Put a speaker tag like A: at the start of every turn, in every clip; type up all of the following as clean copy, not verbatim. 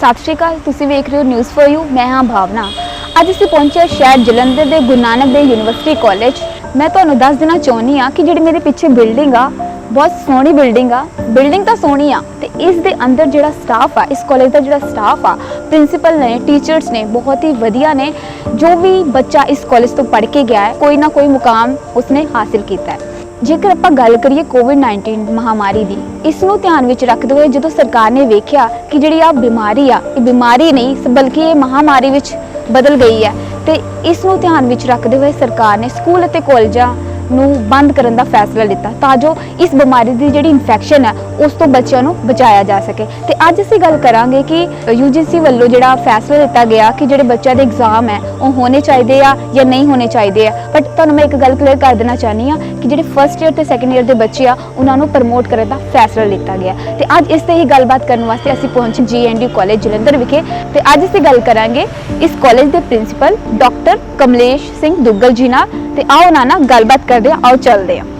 A: सत श्री अकाल, तुसीं वेख रहे हो न्यूज़ फॉर यू। मैं हाँ भावना। अज असीं पहुंचे शहर जलंधर के गुरु नानक देव यूनिवर्सिटी कॉलेज। मैं तुहानूं दस देना चाहुंदी हाँ कि जिहड़ी मेरे पिछे बिल्डिंग आ बहुत सोहनी बिल्डिंग आ। बिल्डिंग तो सोहनी आ ते इस दे अंदर जिहड़ा स्टाफ आ, इस कॉलेज का जिहड़ा स्टाफ आ, प्रिंसीपल ने, टीचर्स ने बहुत ही वधिया ने। जो भी बच्चा इस कॉलेज तो पढ़ के गया है कोई ना कोई मुकाम उसने हासिल किया है। जेकर आपां गल करिए कोविड-19 महामारी की, इसनूं ध्यान विच रखते हुए जो सरकार ने वेख्या कि जिहड़ी आ बीमारी आ, ये बीमारी नहीं बल्कि ये महामारी विच बदल गई है, तो इसनूं ध्यान विच रखते हुए सरकार ने स्कूल अते कॉलेजां नूं बंद करन दा फैसला लिता तां इस बीमारी की जिहड़ी इन्फैक्शन है उस तो बच्चों नूं बचाया जा सके। तो अज असीं गल करांगे कि यूजीसी वल्लों जिहड़ा फैसला लिता गया कि जिहड़े बच्चों के एग्जाम है वो होने चाहिए या नहीं होने चाहिए। बट तुहानूं मैं एक गल क्लीयर कर देना चाहनी हाँ कि जिहड़े फर्स्ट ईयर ते सैकेंड ईयर के बच्चे आ उन्होंने प्रमोट करने का फैसला लिता गया। तो अज इस ते ही गलबात करने वास्ते असीं पहुंचे GNDU कॉलेज जलंधर विखे। तो अज असीं गल करांगे इस कॉलेज के प्रिंसीपल डॉक्टर कमलेश सिंह दुग्गल जी नाल। ते आओ ना गलबात करते हैं, आओ चलते हैं।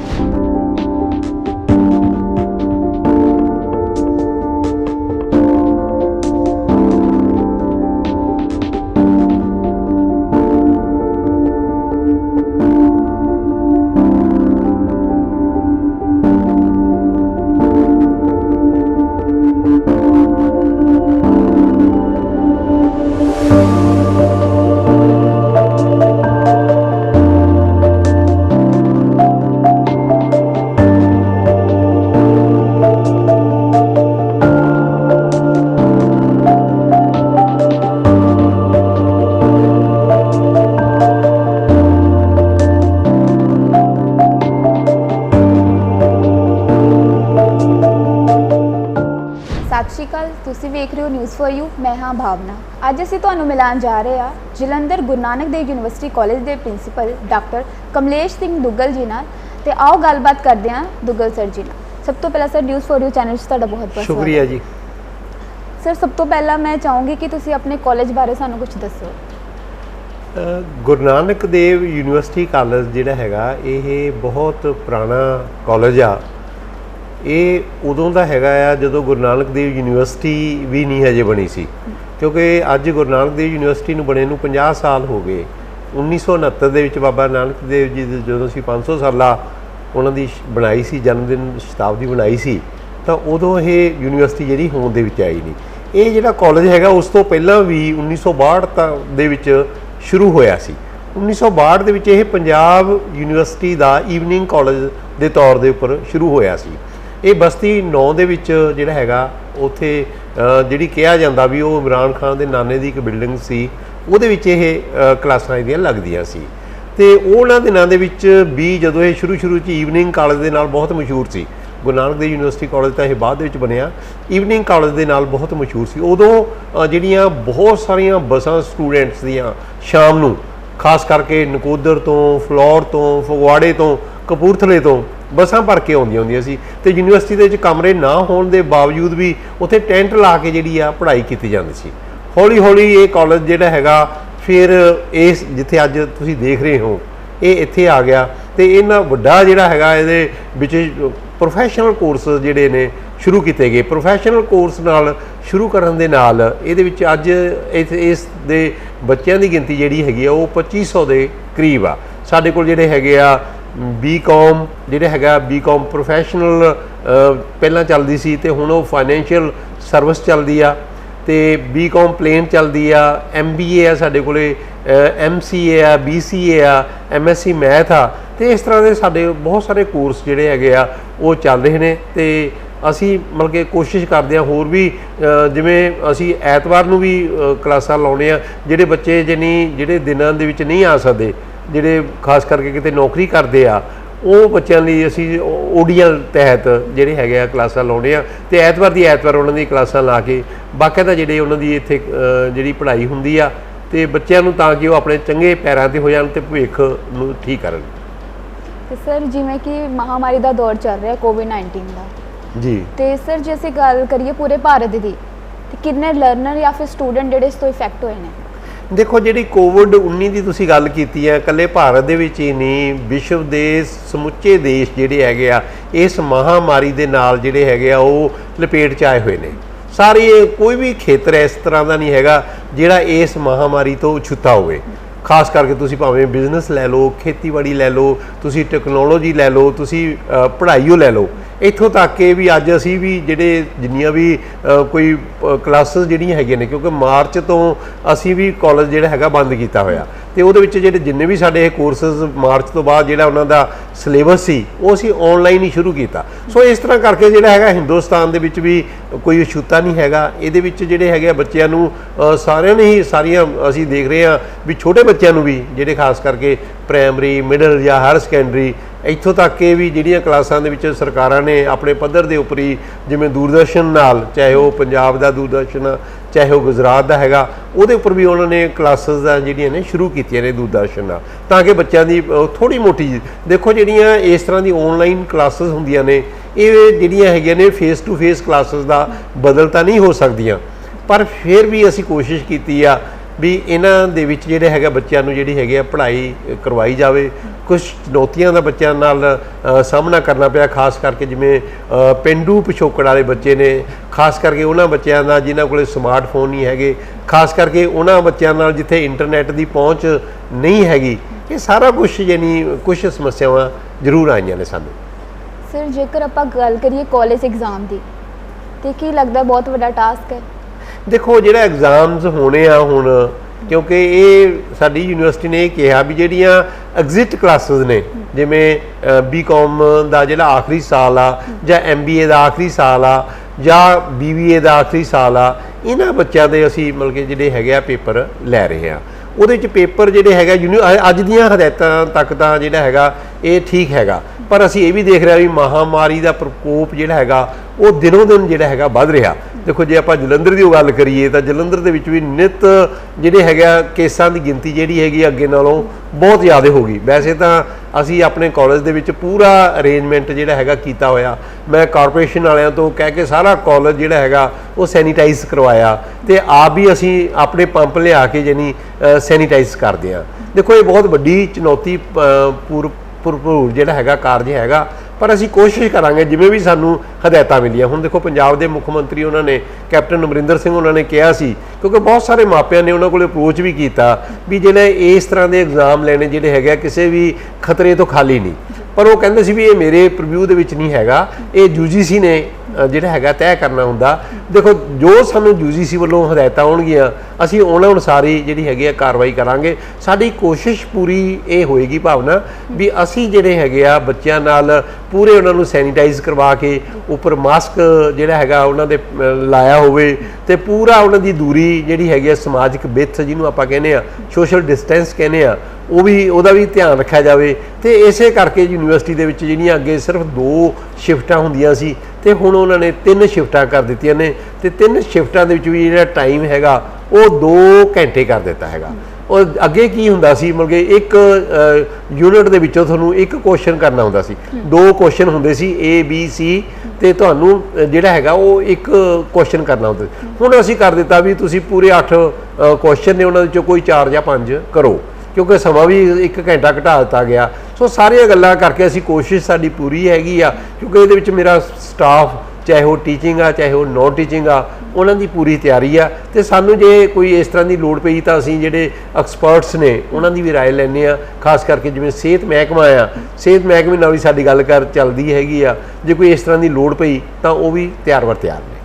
A: सत श्री अकाल, तुसीं वेख रहे हो न्यूज़ फॉर यू। मैं हाँ भावना। अज असीं तुहानूं मिलान जा रहे हैं जलंधर गुरु नानक देव यूनिवर्सिटी कॉलेज के प्रिंसीपल डॉक्टर कमलेश सिंह दुग्गल जी नाल। ते आओ गलबात करते हैं दुग्गल सर जी नाल। सब तो पहला sir news for you channel तुहाडा बहुत बहुत
B: शुक्रिया जी।
A: सर सब तो पहला मैं चाहूँगी कि तुसीं अपने कॉलेज बारे सानूं कुछ दसो।
B: गुरु नानक देव यूनिवर्सिटी कॉलेज जिहड़ा हैगा ये बहुत पुराना कॉलेज आ। ये उदों का हैगा आ जदों गुरु नानक देव यूनिवर्सिटी भी नहीं हजे बनी सी, क्योंकि अज गुरु नानक देव यूनिवर्सिटी नूं बने नूं 50 साल हो गए। 1969 दे विच बाबा नानक देव जी जदों सी 500 साला उन्हां दी बनाई सी, जन्मदिन शताब्दी बनाई सी, तो उदों ये यूनिवर्सिटी जिहड़ी होंद दे विच आई नहीं। ये जिहड़ा कॉलेज हैगा उस तो पहलां भी 1962 दे विच शुरू होया सी। 1962 दे विच ये पंजाब यूनिवर्सिटी दा ईवनिंग कॉलेज दे तौर दे उपर शुरू होया सी। ये बस्ती 9 दे विच जिहड़ा हैगा उत्थे जिहड़ी कहा जांदा भी वो इमरान खान दे नाने दी एक बिल्डिंग सी, उहदे विच ये क्लासां इहदियां लगदियां सी। ते उहनां दिनां दे विच भी जदों ये शुरू च ईवनिंग कॉलेज दे नाल बहुत मशहूर सी। गुरु नानक देव यूनिवर्सिटी कॉलेज तो यह बाद विच बनिया, ईवनिंग कॉलेज दे नाल बहुत मशहूर सी। उदों जिहड़ियां बहुत सारियां बसां स्टूडेंट्स दियां शाम नूं खास करके नकोदर तो, फ्लौर तो, फगवाड़े तो, कपूरथले तो बसां भर के आउंदियां हुंदियां सी। ते यूनिवर्सिटी दे विच कमरे ना होण दे बावजूद भी उत्थे टेंट ला के जिहड़ी आ पढ़ाई कीती जांदी सी। हौली हौली ये कॉलेज जिहड़ा हैगा फिर इस जिथे अज तुसीं देख रहे हो ये इत्थे आ गया। तो इन्ना वड्डा जिहड़ा हैगा इहदे विच प्रोफैशनल कोर्स जिहड़े ने शुरू किए गए। प्रोफैशनल कोर्स नाल शुरू करन दे नाल इहदे विच अज इस दे बच्चों की गिनती जिहड़ी हैगी आ वो 2500 के करीब आ। साडे कोल जिहड़े हैगे आ BCom जिहड़े हैगा BCom प्रोफैशनल पहलां चलदी सी ते हुण वो फाइनैंशियल सर्विस चलदी आ। ते BCom प्लेन चलदी आ, MBA आ साडे कोले, MCA आ, BCA आ, MSc मैथ आ। तो इस तरह के साडे बहुत सारे कोर्स जिहड़े हैगे आ वो चल रहे हैं। तो असी मतलब कि कोशिश करते हैं होर भी जिवें असी ऐतवार नूं भी क्लासां लाउने आ। जिहड़े बच्चे जिहड़े दिनां दे विच नहीं आ सकदे, जिहड़े खास करके किते नौकरी करते आ, वो बच्चों लिए असी ODL तहत जिहड़े हैगे आ क्लासां लाउने आ। ते ऐतवार दी ऐतवार उन्हां दी क्लासां ला के बाकायदा जिहड़े उन्हां दी इत्थे जिहड़ी पढ़ाई हुंदी आ ते बच्चों नूं तां कि वो अपने चंगे पैरां ते हो जाण ते भविख नूं ठीक करन।
A: ते सर जिवें कि महामारी का दौर चल रहा है कोविड-19 का
B: जी,
A: तो सर जे असीं गल करिए पूरे भारत की, तो कितने लर्नर या फिर स्टूडेंट जिहड़े इस तो इफैक्ट होए ने?
B: देखो जी कोविड-19 की तुसीं गल कीती है, कल्ले भारत दे विच ही नहीं विश्व के समुचे देश जिहड़े हैगे आ इस महामारी दे नाल जिहड़े हैगे आ वो लपेट च आए हुए ने। ਸਾਰੇ ਕੋਈ ਵੀ ਖੇਤਰ ਇਸ ਤਰ੍ਹਾਂ ਦਾ ਨਹੀਂ ਹੈਗਾ ਜਿਹੜਾ ਇਸ ਮਹਾਮਾਰੀ ਤੋਂ ਛੁੱਟਾ ਹੋਵੇ। ਖਾਸ ਕਰਕੇ ਤੁਸੀਂ ਭਾਵੇਂ ਬਿਜ਼ਨਸ ਲੈ ਲਓ, ਖੇਤੀਬਾੜੀ ਲੈ ਲਓ, ਤੁਸੀਂ ਟੈਕਨੋਲੋਜੀ ਲੈ ਲਓ, ਤੁਸੀਂ ਪੜ੍ਹਾਈਓ ਲੈ ਲਓ, ਇੱਥੋਂ ਤੱਕ ਕਿ ਵੀ ਅੱਜ ਅਸੀਂ ਵੀ ਜਿਹੜੇ ਜਿੰਨੀਆਂ ਵੀ ਕੋਈ ਕਲਾਸਿਸ ਜਿਹੜੀਆਂ ਹੈਗੀਆਂ ਨੇ, ਕਿਉਂਕਿ ਮਾਰਚ ਤੋਂ ਅਸੀਂ ਵੀ ਕਾਲਜ ਜਿਹੜਾ ਹੈਗਾ ਬੰਦ ਕੀਤਾ ਹੋਇਆ, ਤੇ ਉਹਦੇ ਵਿੱਚ ਜਿਹੜੇ ਜਿੰਨੇ ਵੀ ਸਾਡੇ ਇਹ ਕੋਰਸਸ ਮਾਰਚ ਤੋਂ ਬਾਅਦ ਜਿਹੜਾ ਉਹਨਾਂ ਦਾ ਸਿਲੇਬਸ ਸੀ ਉਹ ਅਸੀਂ ਆਨਲਾਈਨ ਹੀ ਸ਼ੁਰੂ ਕੀਤਾ। ਸੋ ਇਸ ਤਰ੍ਹਾਂ ਕਰਕੇ ਜਿਹੜਾ ਹੈਗਾ ਹਿੰਦੁਸਤਾਨ ਦੇ ਵਿੱਚ ਵੀ ਕੋਈ ਅਛੂਤਾ ਨਹੀਂ ਹੈਗਾ। ਇਹਦੇ ਵਿੱਚ ਜਿਹੜੇ ਹੈਗੇ ਬੱਚਿਆਂ ਨੂੰ ਸਾਰਿਆਂ ਨੇ ਹੀ ਸਾਰੀਆਂ ਅਸੀਂ ਦੇਖ ਰਹੇ ਹਾਂ ਵੀ ਛੋਟੇ ਬੱਚਿਆਂ ਨੂੰ ਵੀ ਜਿਹੜੇ ਖਾਸ ਕਰਕੇ ਪ੍ਰਾਇਮਰੀ, ਮਿਡਲ ਜਾਂ ਹਾਇਰ ਸੈਕੰਡਰੀ, ਇੱਥੋਂ ਤੱਕ ਕਿ ਵੀ ਜਿਹੜੀਆਂ ਕਲਾਸਾਂ ਦੇ ਵਿੱਚ ਸਰਕਾਰਾਂ ਨੇ ਆਪਣੇ ਪੱਧਰ ਦੇ ਉੱਪਰ ਹੀ, ਜਿਵੇਂ ਦੂਰਦਰਸ਼ਨ ਨਾਲ, ਚਾਹੇ ਉਹ ਪੰਜਾਬ ਦਾ ਦੂਰਦਰਸ਼ਨ ਆ, ਚਾਹੇ ਉਹ ਗੁਜਰਾਤ ਦਾ ਹੈਗਾ, ਉਹਦੇ ਉੱਪਰ ਵੀ ਉਹਨਾਂ ਨੇ ਕਲਾਸਿਸ ਦਾ ਜਿਹੜੀਆਂ ਨੇ ਸ਼ੁਰੂ ਕੀਤੀਆਂ ਨੇ ਦੂਰਦਰਸ਼ਨ ਨਾਲ, ਤਾਂ ਕਿ ਬੱਚਿਆਂ ਦੀ ਥੋੜ੍ਹੀ ਮੋਟੀ ਦੇਖੋ ਜਿਹੜੀਆਂ ਇਸ ਤਰ੍ਹਾਂ ਦੀ ਆਨਲਾਈਨ ਕਲਾਸਿਸ ਹੁੰਦੀਆਂ ਨੇ, ਇਹ ਜਿਹੜੀਆਂ ਹੈਗੀਆਂ ਨੇ ਫੇਸ ਟੂ ਫੇਸ ਕਲਾਸਿਸ ਦਾ ਬਦਲ ਤਾਂ ਨਹੀਂ ਹੋ ਸਕਦੀਆਂ, ਪਰ ਫਿਰ ਵੀ ਅਸੀਂ ਕੋਸ਼ਿਸ਼ ਕੀਤੀ ਆ ਵੀ ਇਹਨਾਂ ਦੇ ਵਿੱਚ ਜਿਹੜੇ ਹੈਗਾ ਬੱਚਿਆਂ ਨੂੰ ਜਿਹੜੀ ਹੈਗੀ ਆ ਪੜ੍ਹਾਈ ਕਰਵਾਈ ਜਾਵੇ। ਕੁਝ ਚੁਣੌਤੀਆਂ ਦਾ ਬੱਚਿਆਂ ਨਾਲ ਸਾਹਮਣਾ ਕਰਨਾ ਪਿਆ, ਖਾਸ ਕਰਕੇ ਜਿਵੇਂ ਪੇਂਡੂ ਪਿਛੋਕੜ ਵਾਲੇ ਬੱਚੇ ਨੇ, ਖਾਸ ਕਰਕੇ ਉਹਨਾਂ ਬੱਚਿਆਂ ਦਾ ਜਿਨ੍ਹਾਂ ਕੋਲ ਸਮਾਰਟਫੋਨ ਨਹੀਂ ਹੈਗੇ, ਖਾਸ ਕਰਕੇ ਉਹਨਾਂ ਬੱਚਿਆਂ ਨਾਲ ਜਿੱਥੇ ਇੰਟਰਨੈਟ ਦੀ ਪਹੁੰਚ ਨਹੀਂ ਹੈਗੀ। ਇਹ ਸਾਰਾ ਕੁਝ ਯਾਨੀ ਕੁਝ ਸਮੱਸਿਆਵਾਂ ਜ਼ਰੂਰ ਆਈਆਂ ਨੇ ਸਾਨੂੰ।
A: ਸਰ ਜੇਕਰ ਆਪਾਂ ਗੱਲ ਕਰੀਏ ਕਾਲਜ ਐਗਜ਼ਾਮ ਦੀ, ਤੇ ਕੀ ਲੱਗਦਾ ਬਹੁਤ ਵੱਡਾ ਟਾਸਕ ਹੈ?
B: ਦੇਖੋ ਜਿਹੜਾ ਐਗਜ਼ਾਮਸ ਹੋਣੇ ਆ ਹੁਣ, ਕਿਉਂਕਿ ਇਹ ਸਾਡੀ ਯੂਨੀਵਰਸਿਟੀ ਨੇ ਇਹ ਕਿਹਾ ਵੀ ਜਿਹੜੀਆਂ ਐਗਜ਼ਿਟ ਕਲਾਸਿਸ ਨੇ, ਜਿਵੇਂ ਬੀਕਾਮ ਦਾ ਜਿਹੜਾ ਆਖਰੀ ਸਾਲ ਆ, ਜਾਂ MBA ਦਾ ਆਖਰੀ ਸਾਲ ਆ, ਜਾਂ BBA ਦਾ ਆਖਰੀ ਸਾਲ ਆ, ਇਹਨਾਂ ਬੱਚਿਆਂ ਦੇ ਅਸੀਂ ਮਤਲਬ ਕਿ ਜਿਹੜੇ ਹੈਗੇ ਆ ਪੇਪਰ ਲੈ ਰਹੇ ਆ। ਉਹਦੇ 'ਚ ਪੇਪਰ ਜਿਹੜੇ ਹੈਗਾ ਅੱਜ ਦੀਆਂ ਹਦਾਇਤਾਂ ਤੱਕ ਤਾਂ ਜਿਹੜਾ ਹੈਗਾ ਇਹ ਠੀਕ ਹੈਗਾ, ਪਰ ਅਸੀਂ ਇਹ ਵੀ ਦੇਖ ਰਹੇ ਵੀ ਮਹਾਮਾਰੀ ਦਾ ਪ੍ਰਕੋਪ ਜਿਹੜਾ ਹੈਗਾ ਉਹ ਦਿਨੋਂ ਦਿਨ ਜਿਹੜਾ ਹੈਗਾ ਵੱਧ ਰਿਹਾ। ਦੇਖੋ ਜੇ ਆਪਾਂ ਜਲੰਧਰ ਦੀ ਗੱਲ ਕਰੀਏ ਤਾਂ ਜਲੰਧਰ ਦੇ ਵਿੱਚ ਵੀ ਨਿਤ ਜਿਹੜੇ ਹੈਗਾ ਕੇਸਾਂ ਦੀ ਗਿਣਤੀ ਜਿਹੜੀ ਹੈਗੀ ਅੱਗੇ ਨਾਲੋਂ ਬਹੁਤ ਜ਼ਿਆਦਾ ਹੋ ਗਈ। ਵੈਸੇ ਤਾਂ ਅਸੀਂ ਆਪਣੇ ਕਾਲਜ ਦੇ ਵਿੱਚ ਪੂਰਾ ਅਰੇਂਜਮੈਂਟ ਜਿਹੜਾ ਹੈਗਾ ਕੀਤਾ ਹੋਇਆ, ਮੈਂ ਕਾਰਪੋਰੇਸ਼ਨ ਵਾਲਿਆਂ ਤੋਂ ਕਹਿ ਕੇ ਸਾਰਾ ਕਾਲਜ ਜਿਹੜਾ ਹੈਗਾ ਉਹ ਸੈਨੀਟਾਈਜ਼ ਕਰਵਾਇਆ, ਤੇ ਆਪ ਵੀ ਅਸੀਂ ਆਪਣੇ ਪੰਪ ਲਿਆ ਕੇ ਯਾਨੀ ਸੈਨੀਟਾਈਜ਼ ਕਰਦੇ ਹਾਂ। ਦੇਖੋ ਇਹ ਬਹੁਤ ਵੱਡੀ ਚੁਣੌਤੀ ਭਰਪੂਰ ਜਿਹੜਾ ਹੈਗਾ ਕਾਰਜ ਹੈਗਾ, ਪਰ ਅਸੀਂ ਕੋਸ਼ਿਸ਼ ਕਰਾਂਗੇ ਜਿਵੇਂ ਵੀ ਸਾਨੂੰ ਹਦਾਇਤਾਂ ਮਿਲੀਆਂ। ਹੁਣ ਦੇਖੋ ਪੰਜਾਬ ਦੇ ਮੁੱਖ ਮੰਤਰੀ ਉਹਨਾਂ ਨੇ ਕੈਪਟਨ ਅਮਰਿੰਦਰ ਸਿੰਘ ਉਹਨਾਂ ਨੇ ਕਿਹਾ ਸੀ, ਕਿਉਂਕਿ ਬਹੁਤ ਸਾਰੇ ਮਾਪਿਆਂ ਨੇ ਉਹਨਾਂ ਕੋਲ ਅਪਰੋਚ ਵੀ ਕੀਤਾ ਵੀ ਜਿਹੜੇ ਇਸ ਤਰ੍ਹਾਂ ਦੇ ਐਗਜ਼ਾਮ ਲੈਣੇ ਜਿਹੜੇ ਹੈਗੇ ਕਿਸੇ ਵੀ ਖਤਰੇ ਤੋਂ ਖਾਲੀ ਨਹੀਂ, ਪਰ ਉਹ ਕਹਿੰਦੇ ਸੀ ਵੀ ਇਹ ਮੇਰੇ ਪ੍ਰੀਵਿਊ ਦੇ ਵਿੱਚ ਨਹੀਂ ਹੈਗਾ, ਇਹ UGC ਨੇ ਜਿਹੜਾ ਹੈਗਾ ਤੈਅ ਕਰਨਾ ਹੁੰਦਾ। ਦੇਖੋ ਜੋ ਸਾਨੂੰ UGC ਵੱਲੋਂ ਹਦਾਇਤਾਂ ਆਉਣਗੀਆਂ ਅਸੀਂ ਉਹਨਾਂ ਅਨੁਸਾਰ ਹੀ ਜਿਹੜੀ ਹੈਗੀ ਆ ਕਾਰਵਾਈ ਕਰਾਂਗੇ। ਸਾਡੀ ਕੋਸ਼ਿਸ਼ ਪੂਰੀ ਇਹ ਹੋਏਗੀ ਭਾਵਨਾ ਵੀ ਅਸੀਂ ਜਿਹੜੇ ਹੈਗੇ ਆ ਬੱਚਿਆਂ ਨਾਲ ਪੂਰੇ ਉਹਨਾਂ ਨੂੰ ਸੈਨੀਟਾਈਜ਼ ਕਰਵਾ ਕੇ ਉੱਪਰ ਮਾਸਕ ਜਿਹੜਾ ਹੈਗਾ ਉਹਨਾਂ ਦੇ ਲਾਇਆ ਹੋਵੇ, ਤੇ ਪੂਰਾ ਉਹਨਾਂ ਦੀ ਦੂਰੀ ਜਿਹੜੀ ਹੈਗੀ ਆ ਸਮਾਜਿਕ ਵਿੱਥ ਜਿਹਨੂੰ ਆਪਾਂ ਕਹਿੰਦੇ ਆ, ਸੋਸ਼ਲ ਡਿਸਟੈਂਸ ਕਹਿੰਦੇ ਆ, ਉਹਦਾ ਵੀ ਧਿਆਨ ਰੱਖਿਆ ਜਾਵੇ। ਤੇ ਇਸੇ ਕਰਕੇ ਯੂਨੀਵਰਸਿਟੀ ਦੇ ਵਿੱਚ ਜਿਹੜੀਆਂ ਅੱਗੇ ਸਿਰਫ 2 ਸ਼ਿਫਟਾਂ ਹੁੰਦੀਆਂ ਸੀ ਤੇ ਹੁਣ ਉਹਨਾਂ ਨੇ 3 ਸ਼ਿਫਟਾਂ ਕਰ ਦਿੱਤੀਆਂ ਨੇ, ਤੇ 3 ਸ਼ਿਫਟਾਂ ਦੇ ਵਿੱਚ ਵੀ ਜਿਹੜਾ ਟਾਈਮ ਹੈਗਾ ਉਹ 2 ਘੰਟੇ ਕਰ ਦਿੱਤਾ ਹੈਗਾ। ਔਰ ਅੱਗੇ ਕੀ ਹੁੰਦਾ ਸੀ ਮਤਲਬ ਕਿ ਇੱਕ ਯੂਨਿਟ ਦੇ ਵਿੱਚੋਂ ਤੁਹਾਨੂੰ ਇੱਕ ਕੁਐਸਚਨ ਕਰਨਾ ਹੁੰਦਾ ਸੀ, 2 ਕੁਐਸਚਨ ਹੁੰਦੇ ਸੀ A B C, ਤੇ ਤੁਹਾਨੂੰ ਜਿਹੜਾ ਹੈਗਾ ਉਹ ਇੱਕ ਕੁਐਸਚਨ ਕਰਨਾ ਹੁੰਦਾ ਸੀ। ਹੁਣ ਅਸੀਂ ਕਰ ਦਿੱਤਾ ਵੀ ਤੁਸੀਂ ਪੂਰੇ 8 ਕੁਐਸਚਨ ਨੇ, ਉਹਨਾਂ ਵਿੱਚੋਂ ਕੋਈ 4 ਜਾਂ 5 ਕਰੋ, ਕਿਉਂਕਿ ਸਮਾਂ ਵੀ 1 ਘੰਟਾ ਘਟਾ ਦਿੱਤਾ ਗਿਆ। ਸੋ ਸਾਰੀਆਂ ਗੱਲਾਂ ਕਰਕੇ ਅਸੀਂ ਕੋਸ਼ਿਸ਼ ਸਾਡੀ ਪੂਰੀ ਹੈਗੀ ਆ, ਕਿਉਂਕਿ ਇਹਦੇ ਵਿੱਚ ਮੇਰਾ ਸਟਾਫ ਚਾਹੇ ਉਹ ਟੀਚਿੰਗ ਆ ਚਾਹੇ ਉਹ ਨੌਨ ਟੀਚਿੰਗ ਆ, ਉਹਨਾਂ ਦੀ ਪੂਰੀ ਤਿਆਰੀ ਆ। ਤੇ ਸਾਨੂੰ ਜੇ ਕੋਈ ਇਸ ਤਰ੍ਹਾਂ ਦੀ ਲੋੜ ਪਈ ਤਾਂ ਅਸੀਂ ਜਿਹੜੇ ਐਕਸਪਰਟਸ ਨੇ ਉਹਨਾਂ ਦੀ ਵੀ ਰਾਏ ਲੈਂਦੇ ਆ, ਖਾਸ ਕਰਕੇ ਜਿਵੇਂ ਸਿਹਤ ਮਹਿਕਮਾ ਆ, ਸਿਹਤ ਮਹਿਕਮੇ ਨਾਲ ਵੀ ਸਾਡੀ ਗੱਲ ਚੱਲਦੀ ਹੈਗੀ ਆ। ਜੇ ਕੋਈ ਇਸ ਤਰ੍ਹਾਂ ਦੀ ਲੋੜ ਪਈ ਤਾਂ ਉਹ ਵੀ ਤਿਆਰ ਨੇ।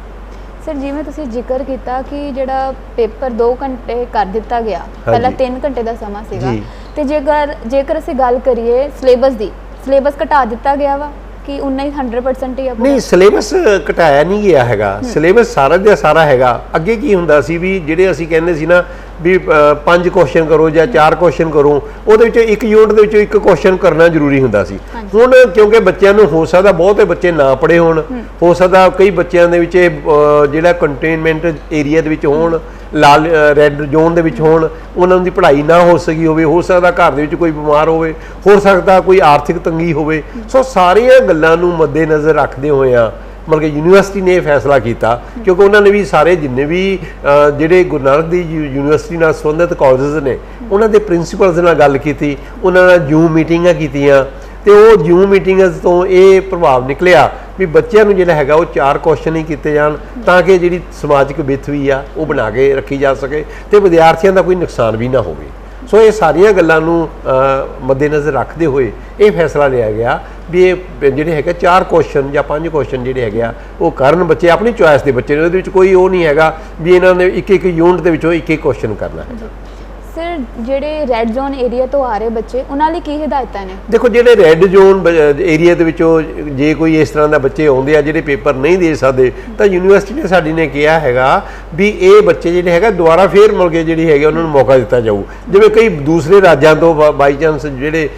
A: ਸਰ ਜਿਵੇਂ ਤੁਸੀਂ ਜ਼ਿਕਰ ਕੀਤਾ ਕਿ ਜਿਹੜਾ ਪੇਪਰ 2 ਘੰਟੇ ਕਰ ਦਿੱਤਾ ਗਿਆ, ਪਹਿਲਾਂ 3 ਘੰਟੇ ਦਾ ਸਮਾਂ ਸੀਗਾ, ਤੇ ਜੇਕਰ ਅਸੀਂ ਗੱਲ ਕਰੀਏ ਸਿਲੇਬਸ ਦੀ, ਸਿਲੇਬਸ ਘਟਾ ਦਿੱਤਾ ਗਿਆ ਵਾ ਕਿ ਉਨਾ ਹੀ 100% ਹੀ
B: ਨਹੀਂ, ਸਿਲੇਬਸ ਘਟਾਇਆ ਨਹੀਂ ਗਿਆ ਹੈਗਾ, ਸਿਲੇਬਸ ਸਾਰਾ ਦਾ ਸਾਰਾ ਹੈਗਾ। ਅੱਗੇ ਕੀ ਹੁੰਦਾ ਸੀ ਵੀ ਜਿਹੜੇ ਅਸੀਂ ਕਹਿੰਦੇ ਸੀ ਨਾ ਵੀ 5 ਕੁਐਸਚਨ ਕਰੋ ਜਾਂ 4 ਕੁਐਸਚਨ ਕਰੋ, ਉਹਦੇ ਵਿੱਚੋਂ ਇੱਕ ਯੂਨਿਟ ਦੇ ਵਿੱਚੋਂ ਇੱਕ ਕੁਐਸਚਨ ਕਰਨਾ ਜ਼ਰੂਰੀ ਹੁੰਦਾ ਸੀ। ਹੁਣ ਕਿਉਂਕਿ ਬੱਚਿਆਂ ਨੂੰ ਹੋ ਸਕਦਾ ਬਹੁਤੇ ਬੱਚੇ ਨਾ ਪੜ੍ਹੇ ਹੋਣ, ਹੋ ਸਕਦਾ ਕਈ ਬੱਚਿਆਂ ਦੇ ਵਿੱਚ ਜਿਹੜਾ ਕੰਟੇਨਮੈਂਟ ਏਰੀਆ ਦੇ ਵਿੱਚ ਹੋਣ, ਲਾਲ ਰੈੱਡ ਜ਼ੋਨ ਦੇ ਵਿੱਚ ਹੋਣ, ਉਹਨਾਂ ਦੀ ਪੜ੍ਹਾਈ ਨਾ ਹੋ ਸਕੀ ਹੋਵੇ, ਹੋ ਸਕਦਾ ਘਰ ਦੇ ਵਿੱਚ ਕੋਈ ਬਿਮਾਰ ਹੋਵੇ, ਹੋ ਸਕਦਾ ਕੋਈ ਆਰਥਿਕ ਤੰਗੀ ਹੋਵੇ। ਸੋ ਸਾਰੀਆਂ ਗੱਲਾਂ ਨੂੰ ਮੱਦੇਨਜ਼ਰ ਰੱਖਦੇ ਹੋਏ ਆ ਮਤਲਬ ਕਿ ਯੂਨੀਵਰਸਿਟੀ ਨੇ ਇਹ ਫੈਸਲਾ ਕੀਤਾ, ਕਿਉਂਕਿ ਉਹਨਾਂ ਨੇ ਵੀ ਸਾਰੇ ਜਿੰਨੇ ਵੀ ਜਿਹੜੇ ਗੁਰੂ ਨਾਨਕ ਦੀ ਯੂਨੀਵਰਸਿਟੀ ਨਾਲ ਸੰਬੰਧਿਤ ਕਾਲਜਸ ਨੇ ਉਹਨਾਂ ਦੇ ਪ੍ਰਿੰਸੀਪਲਸ ਨਾਲ ਗੱਲ ਕੀਤੀ, ਉਹਨਾਂ ਨਾਲ ਜ਼ੂਮ ਮੀਟਿੰਗਾਂ ਕੀਤੀਆਂ, ਤੇ ਉਹ ਜੂਮ ਮੀਟਿੰਗਸ ਤੋਂ ਇਹ ਪ੍ਰਭਾਵ ਨਿਕਲਿਆ ਵੀ ਬੱਚਿਆਂ ਨੂੰ ਜਿਹੜਾ ਹੈਗਾ ਉਹ 4 ਕੁਐਸਚਨ ਹੀ ਕੀਤੇ ਜਾਣ ਤਾਂ ਕਿ ਜਿਹੜੀ ਸਮਾਜਿਕ ਵਿੱਥ ਵੀ ਆ ਉਹ ਬਣਾ ਕੇ ਰੱਖੀ ਜਾ ਸਕੇ ਤੇ ਵਿਦਿਆਰਥੀਆਂ ਦਾ ਕੋਈ ਨੁਕਸਾਨ ਵੀ ਨਾ ਹੋਵੇ। ਸੋ ਇਹ ਸਾਰੀਆਂ ਗੱਲਾਂ ਨੂੰ ਮੱਦੇਨਜ਼ਰ ਰੱਖਦੇ ਹੋਏ ਇਹ ਫੈਸਲਾ ਲਿਆ ਗਿਆ ਵੀ ਇਹ ਜਿਹੜੇ ਹੈਗੇ 4 ਕੁਐਸਚਨ ਜਾਂ 5 ਕੁਐਸਚਨ ਜਿਹੜੇ ਹੈਗੇ ਆ ਉਹ ਕਰਨ ਬੱਚੇ ਆਪਣੀ ਚੁਆਇਸ ਦੇ ਬੱਚੇ ਨੇ, ਉਹਦੇ ਵਿੱਚ ਕੋਈ ਉਹ ਨਹੀਂ ਹੈਗਾ ਵੀ ਇਹਨਾਂ ਨੇ ਇੱਕ ਯੂਨਿਟ ਦੇ ਵਿੱਚੋਂ ਇੱਕ ਕੁਐਸਚਨ ਕਰਨਾ ਹੈ।
A: ਸਰ ਜਿਹੜੇ ਰੈੱਡ ਜ਼ੋਨ ਏਰੀਆ ਤੋਂ ਆ ਰਹੇ ਬੱਚੇ ਉਹਨਾਂ ਲਈ ਕੀ ਹਦਾਇਤਾਂ ਨੇ?
B: ਦੇਖੋ ਜਿਹੜੇ ਰੈੱਡ ਜ਼ੋਨ ਏਰੀਆ ਦੇ ਵਿੱਚੋਂ ਜੇ ਕੋਈ ਇਸ ਤਰ੍ਹਾਂ ਦਾ ਬੱਚੇ ਆਉਂਦੇ ਆ ਜਿਹੜੇ ਪੇਪਰ ਨਹੀਂ ਦੇ ਸਕਦੇ ਤਾਂ ਯੂਨੀਵਰਸਿਟੀ ਨੇ ਸਾਡੀ ਨੇ ਕਿਹਾ ਹੈਗਾ ਵੀ ਇਹ ਬੱਚੇ ਜਿਹੜੇ ਹੈਗਾ ਦੁਬਾਰਾ ਫੇਰ ਮਿਲ ਕੇ ਜਿਹੜੀ ਹੈਗੇ ਉਹਨਾਂ ਨੂੰ ਮੌਕਾ ਦਿੱਤਾ ਜਾਊ। ਜਿਵੇਂ ਕਈ ਦੂਸਰੇ ਰਾਜਾਂ ਤੋਂ ਬਾਈ ਚਾਂਸ ਜਿਹੜੇ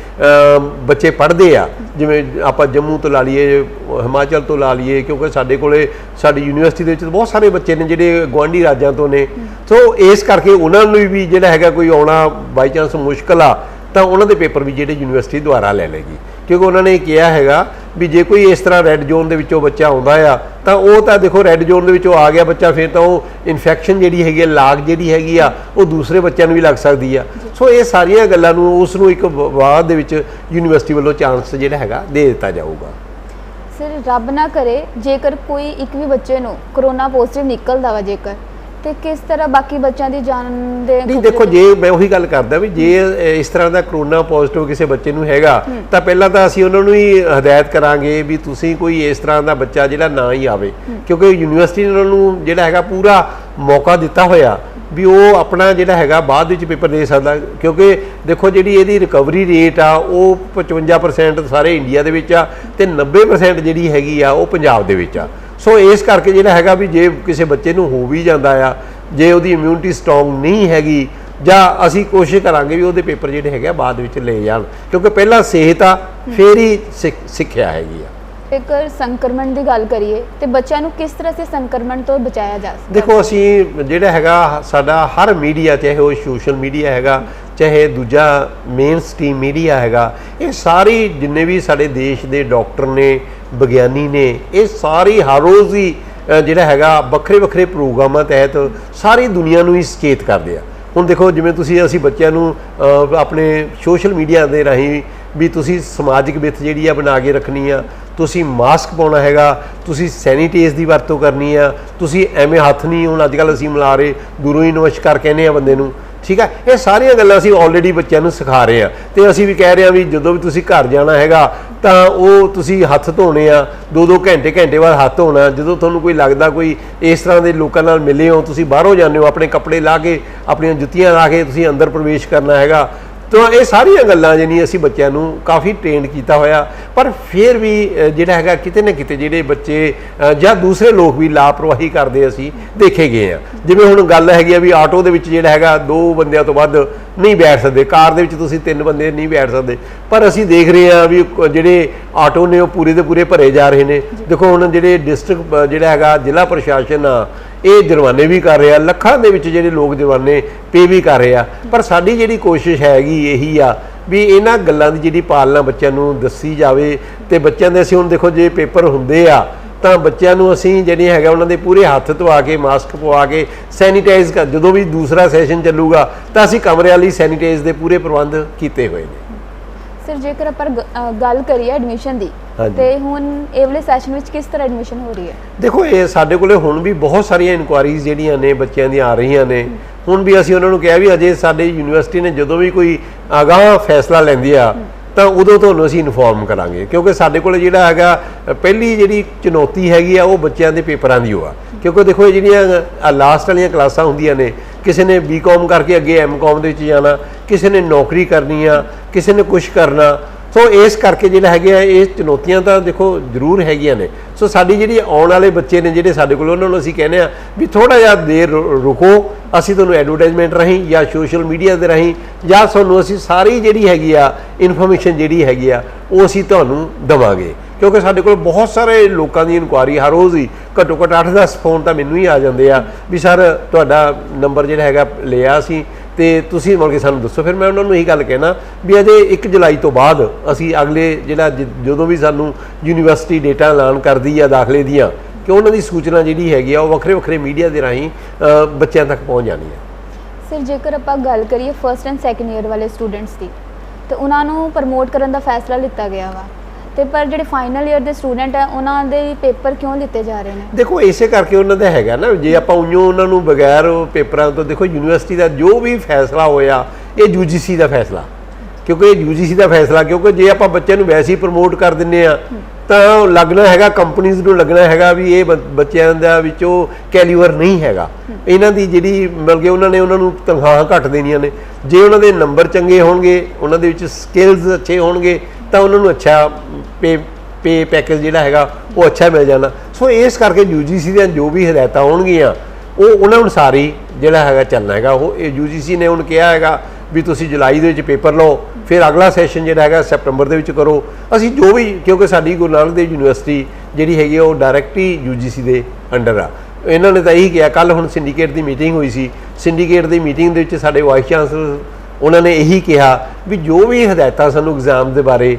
B: ਬੱਚੇ ਪੜ੍ਹਦੇ ਆ, ਜਿਵੇਂ ਆਪਾਂ ਜੰਮੂ ਤੋਂ ਲਾ ਲਈਏ, ਹਿਮਾਚਲ ਤੋਂ ਲਾ ਲਈਏ, ਕਿਉਂਕਿ ਸਾਡੇ ਕੋਲੇ ਸਾਡੀ ਯੂਨੀਵਰਸਿਟੀ ਦੇ ਵਿੱਚ ਬਹੁਤ ਸਾਰੇ ਬੱਚੇ ਨੇ ਜਿਹੜੇ ਗੁਆਂਢੀ ਰਾਜਾਂ ਤੋਂ ਨੇ। ਸੋ ਇਸ ਕਰਕੇ ਉਹਨਾਂ ਨੂੰ ਵੀ ਜਿਹੜਾ ਹੈਗਾ ਕੋਈ ਆਉਣਾ ਬਾਈ ਚਾਂਸ ਮੁਸ਼ਕਲ ਆ ਤਾਂ ਉਹਨਾਂ ਦੇ ਪੇਪਰ ਵੀ ਜਿਹੜੇ ਯੂਨੀਵਰਸਿਟੀ ਦੁਆਰਾ ਲੈ ਲੇਗੀ, ਕਿਉਂਕਿ ਉਹਨਾਂ ਨੇ ਕਿਹਾ ਹੈਗਾ ਵੀ ਜੇ ਕੋਈ ਇਸ ਤਰ੍ਹਾਂ ਰੈੱਡ ਜ਼ੋਨ ਦੇ ਵਿੱਚੋਂ ਬੱਚਾ ਆਉਂਦਾ ਆ ਤਾਂ ਉਹ ਤਾਂ ਦੇਖੋ ਰੈੱਡ ਜ਼ੋਨ ਦੇ ਵਿੱਚੋਂ ਆ ਗਿਆ ਬੱਚਾ, ਫਿਰ ਤਾਂ ਉਹ ਇਨਫੈਕਸ਼ਨ ਜਿਹੜੀ ਹੈਗੀ ਆ, ਲਾਗ ਜਿਹੜੀ ਹੈਗੀ ਆ ਉਹ ਦੂਸਰੇ ਬੱਚਿਆਂ ਨੂੰ ਵੀ ਲੱਗ ਸਕਦੀ ਆ। ਸੋ ਇਹ ਸਾਰੀਆਂ ਗੱਲਾਂ ਨੂੰ ਉਸ ਨੂੰ ਇੱਕ ਬਾਅਦ ਦੇ ਵਿੱਚ ਯੂਨੀਵਰਸਿਟੀ ਵੱਲੋਂ ਚਾਂਸ ਜਿਹੜਾ ਹੈਗਾ ਦੇ ਦਿੱਤਾ ਜਾਊਗਾ।
A: ਸਰ ਰੱਬ ਨਾ ਕਰੇ ਜੇਕਰ ਕੋਈ ਇੱਕ ਵੀ ਬੱਚੇ ਨੂੰ ਕਰੋਨਾ ਪੋਜ਼ਿਟਿਵ ਨਿਕਲਦਾ ਵਾ ਜੇਕਰ, ਤੇ ਕਿਸ ਤਰ੍ਹਾਂ ਬਾਕੀ ਬੱਚਿਆਂ ਦੀ ਜਾਨ ਦੇ
B: ਨਹੀਂ ਦੇਖੋ ਜੇ ਮੈਂ ਉਹੀ ਗੱਲ ਕਰਦਾ ਵੀ ਜੇ ਇਸ ਤਰ੍ਹਾਂ ਦਾ ਕਰੋਨਾ ਪੋਜ਼ਿਟਿਵ ਕਿਸੇ ਬੱਚੇ ਨੂੰ ਹੈਗਾ ਤਾਂ ਪਹਿਲਾਂ ਤਾਂ ਅਸੀਂ ਉਹਨਾਂ ਨੂੰ ਹੀ ਹਦਾਇਤ ਕਰਾਂਗੇ ਵੀ ਤੁਸੀਂ ਕੋਈ ਇਸ ਤਰ੍ਹਾਂ ਦਾ ਬੱਚਾ ਜਿਹੜਾ ਨਾ ਹੀ ਆਵੇ, ਕਿਉਂਕਿ ਯੂਨੀਵਰਸਿਟੀ ਨੇ ਉਹਨਾਂ ਨੂੰ ਜਿਹੜਾ ਹੈਗਾ ਪੂਰਾ ਮੌਕਾ ਦਿੱਤਾ ਹੋਇਆ ਵੀ ਉਹ ਆਪਣਾ ਜਿਹੜਾ ਹੈਗਾ ਬਾਅਦ ਵਿੱਚ ਪੇਪਰ ਦੇ ਸਕਦਾ। ਕਿਉਂਕਿ ਦੇਖੋ ਜਿਹੜੀ ਇਹਦੀ ਰਿਕਵਰੀ ਰੇਟ ਆ ਉਹ 55% ਸਾਰੇ ਇੰਡੀਆ ਦੇ ਵਿੱਚ ਆ ਤੇ 90% ਜਿਹੜੀ ਹੈਗੀ ਆ ਉਹ ਪੰਜਾਬ ਦੇ ਵਿੱਚ ਆ। ਸੋ ਇਸ ਕਰਕੇ ਜਿਹੜਾ ਹੈਗਾ ਵੀ ਜੇ ਕਿਸੇ ਬੱਚੇ ਨੂੰ ਹੋ ਵੀ ਜਾਂਦਾ ਆ, ਜੇ ਉਹਦੀ ਇਮਿਊਨਿਟੀ ਸਟਰੋਂਗ ਨਹੀਂ ਹੈਗੀ, ਜਾਂ ਅਸੀਂ ਕੋਸ਼ਿਸ਼ ਕਰਾਂਗੇ ਵੀ ਉਹਦੇ ਪੇਪਰ ਜਿਹੜੇ ਹੈਗੇ ਬਾਅਦ ਵਿੱਚ ਲੈ ਜਾਣ, ਕਿਉਂਕਿ ਪਹਿਲਾਂ ਸਿਹਤ ਆ ਫਿਰ ਹੀ ਸਿੱਖਿਆ ਹੈਗੀ ਆ।
A: ਜੇਕਰ ਸੰਕਰਮਣ ਦੀ ਗੱਲ ਕਰੀਏ ਤੇ ਬੱਚਿਆਂ ਨੂੰ ਕਿਸ ਤਰ੍ਹਾਂ ਸੇ ਸੰਕਰਮਣ ਤੋਂ ਬਚਾਇਆ ਜਾ ਸਕਦਾ?
B: ਦੇਖੋ ਅਸੀਂ ਜਿਹੜਾ ਹੈਗਾ ਸਾਡਾ ਹਰ ਮੀਡੀਆ, ਚਾਹੇ ਉਹ ਸੋਸ਼ਲ ਮੀਡੀਆ ਹੈਗਾ ਚਾਹੇ ਦੂਜਾ ਮੇਨ ਸਟ੍ਰੀਮ ਮੀਡੀਆ ਹੈਗਾ, ਇਹ ਸਾਰੀ ਜਿੰਨੇ ਵੀ ਸਾਡੇ ਦੇਸ਼ ਦੇ ਡਾਕਟਰ ਨੇ, ਵਿਗਿਆਨੀ ਨੇ, ਇਹ ਸਾਰੀ ਹਰ ਰੋਜ਼ ਹੀ ਜਿਹੜਾ ਹੈਗਾ ਵੱਖਰੇ ਵੱਖਰੇ ਪ੍ਰੋਗਰਾਮਾਂ ਤਹਿਤ ਸਾਰੀ ਦੁਨੀਆ ਨੂੰ ਹੀ ਸੁਚੇਤ ਕਰਦੇ ਆ। ਹੁਣ ਦੇਖੋ ਜਿਵੇਂ ਅਸੀਂ ਬੱਚਿਆਂ ਨੂੰ ਆਪਣੇ ਸੋਸ਼ਲ ਮੀਡੀਆ ਦੇ ਰਾਹੀਂ ਵੀ ਤੁਸੀਂ ਸਮਾਜਿਕ ਵਿੱਥ ਜਿਹੜੀ ਆ ਬਣਾ ਕੇ ਰੱਖਣੀ ਆ, ਤੁਸੀਂ ਮਾਸਕ ਪਾਉਣਾ ਹੈਗਾ, ਤੁਸੀਂ ਸੈਨੀਟਾਈਜ਼ ਦੀ ਵਰਤੋਂ ਕਰਨੀ ਆ, ਤੁਸੀਂ ਐਵੇਂ ਹੱਥ ਨਹੀਂ, ਹੁਣ ਅੱਜ ਕੱਲ੍ਹ ਅਸੀਂ ਮਿਲਾ ਰਹੇ ਦੂਰੋਂ ਹੀ ਨਮਸਕਾਰ ਕਹਿੰਦੇ ਆ ਬੰਦੇ ਨੂੰ, ਠੀਕ ਹੈ। ਇਹ ਸਾਰੀਆਂ ਗੱਲਾਂ ਅਸੀਂ ਆਲਰੇਡੀ ਬੱਚਿਆਂ ਨੂੰ ਸਿਖਾ ਰਹੇ ਆ ਤੇ ਅਸੀਂ ਵੀ ਕਹਿ ਰਹੇ ਆ ਵੀ ਜਦੋਂ ਵੀ ਤੁਸੀਂ ਘਰ ਜਾਣਾ ਹੈਗਾ ਤਾਂ ਉਹ ਤੁਸੀਂ ਹੱਥ ਧੋਣੇ ਆ, 2-2 ਘੰਟੇ ਬਾਅਦ ਹੱਥ ਧੋਣਾ। ਜਦੋਂ ਤੁਹਾਨੂੰ ਕੋਈ ਲੱਗਦਾ ਕੋਈ ਇਸ ਤਰ੍ਹਾਂ ਦੇ ਲੋਕਾਂ ਨਾਲ ਮਿਲੇ ਹੋ, ਤੁਸੀਂ ਬਾਹਰੋਂ ਜਾਂਦੇ ਹੋ, ਆਪਣੇ ਕੱਪੜੇ ਲਾ ਕੇ ਆਪਣੀਆਂ ਜੁੱਤੀਆਂ ਲਾ ਕੇ ਤੁਸੀਂ ਅੰਦਰ ਪ੍ਰਵੇਸ਼ ਕਰਨਾ ਹੈਗਾ। ਤਾਂ ਇਹ ਸਾਰੀਆਂ ਗੱਲਾਂ ਜਿਹੜੀਆਂ ਅਸੀਂ ਬੱਚਿਆਂ ਨੂੰ ਕਾਫੀ ਟ੍ਰੇਨਡ ਕੀਤਾ ਹੋਇਆ, ਪਰ ਫਿਰ ਵੀ ਜਿਹੜਾ ਹੈਗਾ ਕਿਤੇ ਨਾ ਕਿਤੇ ਜਿਹੜੇ ਬੱਚੇ ਜਾਂ ਦੂਸਰੇ ਲੋਕ ਵੀ ਲਾਪਰਵਾਹੀ ਕਰਦੇ ਅਸੀਂ ਦੇਖੇ ਗਏ ਆ। ਜਿਵੇਂ ਹੁਣ ਗੱਲ ਹੈਗੀ ਆ ਵੀ ਆਟੋ ਦੇ ਵਿੱਚ ਜਿਹੜਾ ਹੈਗਾ 2 ਬੰਦਿਆਂ ਤੋਂ ਵੱਧ ਨਹੀਂ ਬੈਠ ਸਕਦੇ, ਕਾਰ ਦੇ ਵਿੱਚ ਤੁਸੀਂ 3 ਬੰਦੇ ਨਹੀਂ ਬੈਠ ਸਕਦੇ, ਪਰ ਅਸੀਂ ਦੇਖ ਰਹੇ ਹਾਂ ਵੀ ਜਿਹੜੇ ਆਟੋ ਨੇ ਉਹ ਪੂਰੇ ਦੇ ਪੂਰੇ ਭਰੇ ਜਾ ਰਹੇ ਨੇ। ਦੇਖੋ ਹੁਣ ਜਿਹੜੇ ਡਿਸਟ੍ਰਿਕਟ ਜਿਹੜਾ ਹੈਗਾ ਜ਼ਿਲ੍ਹਾ ਪ੍ਰਸ਼ਾਸਨ ਆ ਇਹ ਜੁਰਮਾਨੇ ਵੀ ਕਰ ਰਿਹਾ, ਲੱਖਾਂ ਦੇ ਵਿੱਚ ਜਿਹੜੇ ਲੋਕ ਜੁਰਮਾਨੇ ਪੇ ਵੀ ਕਰ ਰਹੇ ਆ, ਪਰ ਸਾਡੀ ਜਿਹੜੀ ਕੋਸ਼ਿਸ਼ ਹੈਗੀ ਇਹੀ ਆ ਵੀ ਇਹਨਾਂ ਗੱਲਾਂ ਦੀ ਜਿਹੜੀ ਪਾਲਣਾ ਬੱਚਿਆਂ ਨੂੰ ਦੱਸੀ ਜਾਵੇ। ਤੇ ਬੱਚਿਆਂ ਦੇ ਅਸੀਂ ਹੁਣ ਦੇਖੋ ਜੇ ਪੇਪਰ ਹੁੰਦੇ ਆ ਤਾਂ ਬੱਚਿਆਂ ਨੂੰ ਅਸੀਂ ਜਿਹੜੇ ਹੈਗਾ ਉਹਨਾਂ ਦੇ ਪੂਰੇ ਹੱਥ ਧਵਾ ਕੇ, ਮਾਸਕ ਪਵਾ ਕੇ, ਸੈਨੀਟਾਈਜ਼ ਕਰ, ਜਦੋਂ ਵੀ ਦੂਸਰਾ ਸੈਸ਼ਨ ਚੱਲੂਗਾ ਤਾਂ ਅਸੀਂ ਕਮਰਿਆਂ ਲਈ ਸੈਨੀਟਾਈਜ਼ ਦੇ ਪੂਰੇ ਪ੍ਰਬੰਧ ਕੀਤੇ ਹੋਏ ਨੇ।
A: ਸਰ ਜੇਕਰ ਆਪਾਂ ਗੱਲ ਕਰੀਏ ਐਡਮਿਸ਼ਨ ਦੀ, ਤੇ ਹੁਣ ਇਹ ਵਾਲੇ ਸੈਸ਼ਨ ਵਿੱਚ ਕਿਸ ਤਰ੍ਹਾਂ ਐਡਮਿਸ਼ਨ ਹੋ ਰਹੀ ਹੈ?
B: ਦੇਖੋ ਇਹ ਸਾਡੇ ਕੋਲੇ ਹੁਣ ਵੀ ਬਹੁਤ ਸਾਰੀਆਂ ਇਨਕੁਆਇਰੀਜ਼ ਜਿਹੜੀਆਂ ਨੇ ਬੱਚਿਆਂ ਦੀਆਂ ਆ ਰਹੀਆਂ ਨੇ। ਹੁਣ ਵੀ ਅਸੀਂ ਉਹਨਾਂ ਨੂੰ ਕਿਹਾ ਵੀ ਅਜੇ ਸਾਡੇ ਯੂਨੀਵਰਸਿਟੀ ਨੇ ਜਦੋਂ ਵੀ ਕੋਈ ਅਗਾਂਹ ਫੈਸਲਾ ਲੈਂਦੀ ਆ ਤਾਂ ਉਦੋਂ ਤੁਹਾਨੂੰ ਅਸੀਂ ਇਨਫੋਰਮ ਕਰਾਂਗੇ, ਕਿਉਂਕਿ ਸਾਡੇ ਕੋਲ ਜਿਹੜਾ ਹੈਗਾ ਪਹਿਲੀ ਜਿਹੜੀ ਚੁਣੌਤੀ ਹੈਗੀ ਆ ਉਹ ਬੱਚਿਆਂ ਦੇ ਪੇਪਰਾਂ ਦੀ ਹੋਆ। ਕਿਉਂਕਿ ਦੇਖੋ ਇਹ ਜਿਹੜੀਆਂ ਲਾਸਟ ਵਾਲੀਆਂ ਕਲਾਸਾਂ ਹੁੰਦੀਆਂ ਨੇ, ਕਿਸੇ ਨੇ BCom ਕਰਕੇ ਅੱਗੇ MCom ਦੇ ਵਿੱਚ ਜਾਣਾ, ਕਿਸੇ ਨੇ ਨੌਕਰੀ ਕਰਨੀ ਆ, ਕਿਸੇ ਨੇ ਕੁਛ ਕਰਨਾ। ਸੋ ਇਸ ਕਰਕੇ ਜਿਹੜਾ ਹੈਗੇ ਆ ਇਹ ਚੁਣੌਤੀਆਂ ਤਾਂ ਦੇਖੋ ਜ਼ਰੂਰ ਹੈਗੀਆਂ ਨੇ। ਸੋ ਸਾਡੀ ਜਿਹੜੀ ਆਉਣ ਵਾਲੇ ਬੱਚੇ ਨੇ ਜਿਹੜੇ ਸਾਡੇ ਕੋਲ, ਉਹਨਾਂ ਨੂੰ ਅਸੀਂ ਕਹਿੰਦੇ ਆ ਵੀ ਥੋੜ੍ਹਾ ਜਿਹਾ ਦੇਰ ਰੁਕੋ, ਅਸੀਂ ਤੁਹਾਨੂੰ ਐਡਵਰਟਾਈਜ਼ਮੈਂਟ ਰਾਹੀਂ ਜਾਂ ਸੋਸ਼ਲ ਮੀਡੀਆ ਦੇ ਰਾਹੀਂ ਜਾਂ ਤੁਹਾਨੂੰ ਅਸੀਂ ਸਾਰੀ ਜਿਹੜੀ ਹੈਗੀ ਆ ਇਨਫੋਰਮੇਸ਼ਨ ਜਿਹੜੀ ਹੈਗੀ ਆ ਉਹ ਅਸੀਂ ਤੁਹਾਨੂੰ ਦੇਵਾਂਗੇ। ਕਿਉਂਕਿ ਸਾਡੇ ਕੋਲ ਬਹੁਤ ਸਾਰੇ ਲੋਕਾਂ ਦੀ ਇਨਕੁਆਇਰੀ ਹਰ ਰੋਜ਼ ਹੀ ਘੱਟੋ ਘੱਟ 8-10 ਫੋਨ ਤਾਂ ਮੈਨੂੰ ਹੀ ਆ ਜਾਂਦੇ ਆ ਵੀ ਸਰ ਤੁਹਾਡਾ ਨੰਬਰ ਜਿਹੜਾ ਹੈਗਾ ਲਿਆ ਸੀ ਤੇ ਤੁਸੀਂ ਮੁੜ ਕੇ ਸਾਨੂੰ ਦੱਸੋ। ਫਿਰ ਮੈਂ ਉਹਨਾਂ ਨੂੰ ਇਹੀ ਗੱਲ ਕਹਿਣਾ ਵੀ ਅਜੇ 1 ਜੁਲਾਈ ਤੋਂ ਬਾਅਦ ਅਸੀਂ ਅਗਲੇ ਜਿਹੜਾ ਜਦੋਂ ਵੀ ਸਾਨੂੰ ਯੂਨੀਵਰਸਿਟੀ ਡੇਟਾ ਐਲਾਨ ਕਰਦੀ ਆ ਦਾਖਲੇ ਦੀਆਂ, ਕਿ ਉਹਨਾਂ ਦੀ ਸੂਚਨਾ ਜਿਹੜੀ ਹੈਗੀ ਆ ਉਹ ਵੱਖਰੇ ਵੱਖਰੇ ਮੀਡੀਆ ਦੇ ਰਾਹੀਂ ਬੱਚਿਆਂ ਤੱਕ ਪਹੁੰਚ ਜਾਣੀ ਹੈ।
A: ਸਰ ਜੇਕਰ ਆਪਾਂ ਗੱਲ ਕਰੀਏ ਫਸਟ ਐਂਡ ਸੈਕੰਡ ਈਅਰ ਵਾਲੇ ਸਟੂਡੈਂਟਸ ਦੀ, ਤੇ ਉਹਨਾਂ ਨੂੰ ਪ੍ਰਮੋਟ ਕਰਨ ਦਾ ਫੈਸਲਾ ਲਿੱਤਾ ਗਿਆ ਵਾ, ਤੇ ਪਰ ਜਿਹੜੇ ਫਾਈਨਲ ਈਅਰ ਦੇ ਸਟੂਡੈਂਟ ਹੈ ਉਹਨਾਂ ਦੇ ਪੇਪਰ ਕਿਉਂ ਲਿੱਤੇ ਜਾ ਰਹੇ ਨੇ?
B: ਦੇਖੋ ਇਸੇ ਕਰਕੇ ਉਹਨਾਂ ਦਾ ਹੈਗਾ ਨਾ, ਜੇ ਆਪਾਂ ਉਈਓ ਉਹਨਾਂ ਨੂੰ ਬਗੈਰ ਪੇਪਰਾਂ ਤੋਂ, ਦੇਖੋ ਯੂਨੀਵਰਸਿਟੀ ਦਾ ਜੋ ਵੀ ਫੈਸਲਾ ਹੋਇਆ ਇਹ UGC ਦਾ ਫੈਸਲਾ, ਕਿਉਂਕਿ ਇਹ UGC ਦਾ ਫੈਸਲਾ, ਕਿਉਂਕਿ ਜੇ ਆਪਾਂ ਬੱਚਿਆਂ ਨੂੰ ਵੈਸੇ ਹੀ ਪ੍ਰਮੋਟ ਕਰ ਦਿੰਦੇ ਆ ਤਾਂ ਲੱਗਣਾ ਹੈਗਾ ਕੰਪਨੀਜ਼ ਨੂੰ, ਲੱਗਣਾ ਹੈਗਾ ਵੀ ਇਹ ਬੱਚਿਆਂ ਦਾ ਵਿੱਚੋਂ ਕੈਲੀਬਰ ਨਹੀਂ ਹੈਗਾ, ਇਹਨਾਂ ਦੀ ਜਿਹੜੀ ਮਤਲਬ ਕਿ ਉਹਨਾਂ ਨੂੰ ਤਨਖਾਹਾਂ ਘੱਟ ਦੇਣੀਆਂ ਨੇ। ਜੇ ਉਹਨਾਂ ਦੇ ਨੰਬਰ ਚੰਗੇ ਹੋਣਗੇ, ਉਹਨਾਂ ਦੇ ਵਿੱਚ ਸਕਿੱਲਸ ਅੱਛੇ ਹੋਣਗੇ ਤਾਂ ਉਹਨਾਂ ਨੂੰ ਅੱਛਾ ਪੇ ਪੈਕੇਜ ਜਿਹੜਾ ਹੈਗਾ ਉਹ ਅੱਛਾ ਮਿਲ ਜਾਣਾ। ਸੋ ਇਸ ਕਰਕੇ UGC ਦੀਆਂ ਜੋ ਵੀ ਹਦਾਇਤਾਂ ਹੋਣਗੀਆਂ ਉਹ ਉਹਨਾਂ ਅਨੁਸਾਰ ਹੀ ਜਿਹੜਾ ਹੈਗਾ ਚੱਲਣਾ ਹੈਗਾ। ਉਹ UGC ਨੇ ਹੁਣ ਕਿਹਾ ਹੈਗਾ ਵੀ ਤੁਸੀਂ ਜੁਲਾਈ ਦੇ ਵਿੱਚ ਪੇਪਰ ਲਓ, ਫਿਰ ਅਗਲਾ ਸੈਸ਼ਨ ਜਿਹੜਾ ਹੈਗਾ ਸੈਪਟੰਬਰ ਦੇ ਵਿੱਚ ਕਰੋ। ਅਸੀਂ ਜੋ ਵੀ, ਕਿਉਂਕਿ ਸਾਡੀ ਗੁਰੂ ਨਾਨਕ ਦੇਵ ਯੂਨੀਵਰਸਿਟੀ ਜਿਹੜੀ ਹੈਗੀ ਉਹ ਡਾਇਰੈਕਟ ਹੀ UGC ਦੇ ਅੰਡਰ ਆ। ਇਹਨਾਂ ਨੇ ਤਾਂ ਇਹੀ ਕਿਹਾ, ਕੱਲ ਹੁਣ ਸਿੰਡੀਕੇਟ ਦੀ ਮੀਟਿੰਗ ਹੋਈ ਸੀ, ਸਿੰਡੀਕੇਟ ਦੀ ਮੀਟਿੰਗ ਦੇ ਵਿੱਚ ਸਾਡੇ ਵਾਈਸ ਚਾਂਸਲਰ ਉਹਨਾਂ ਨੇ ਇਹੀ ਕਿਹਾ ਵੀ ਜੋ ਵੀ ਹਦਾਇਤਾਂ ਸਾਨੂੰ ਐਗਜ਼ਾਮ ਦੇ ਬਾਰੇ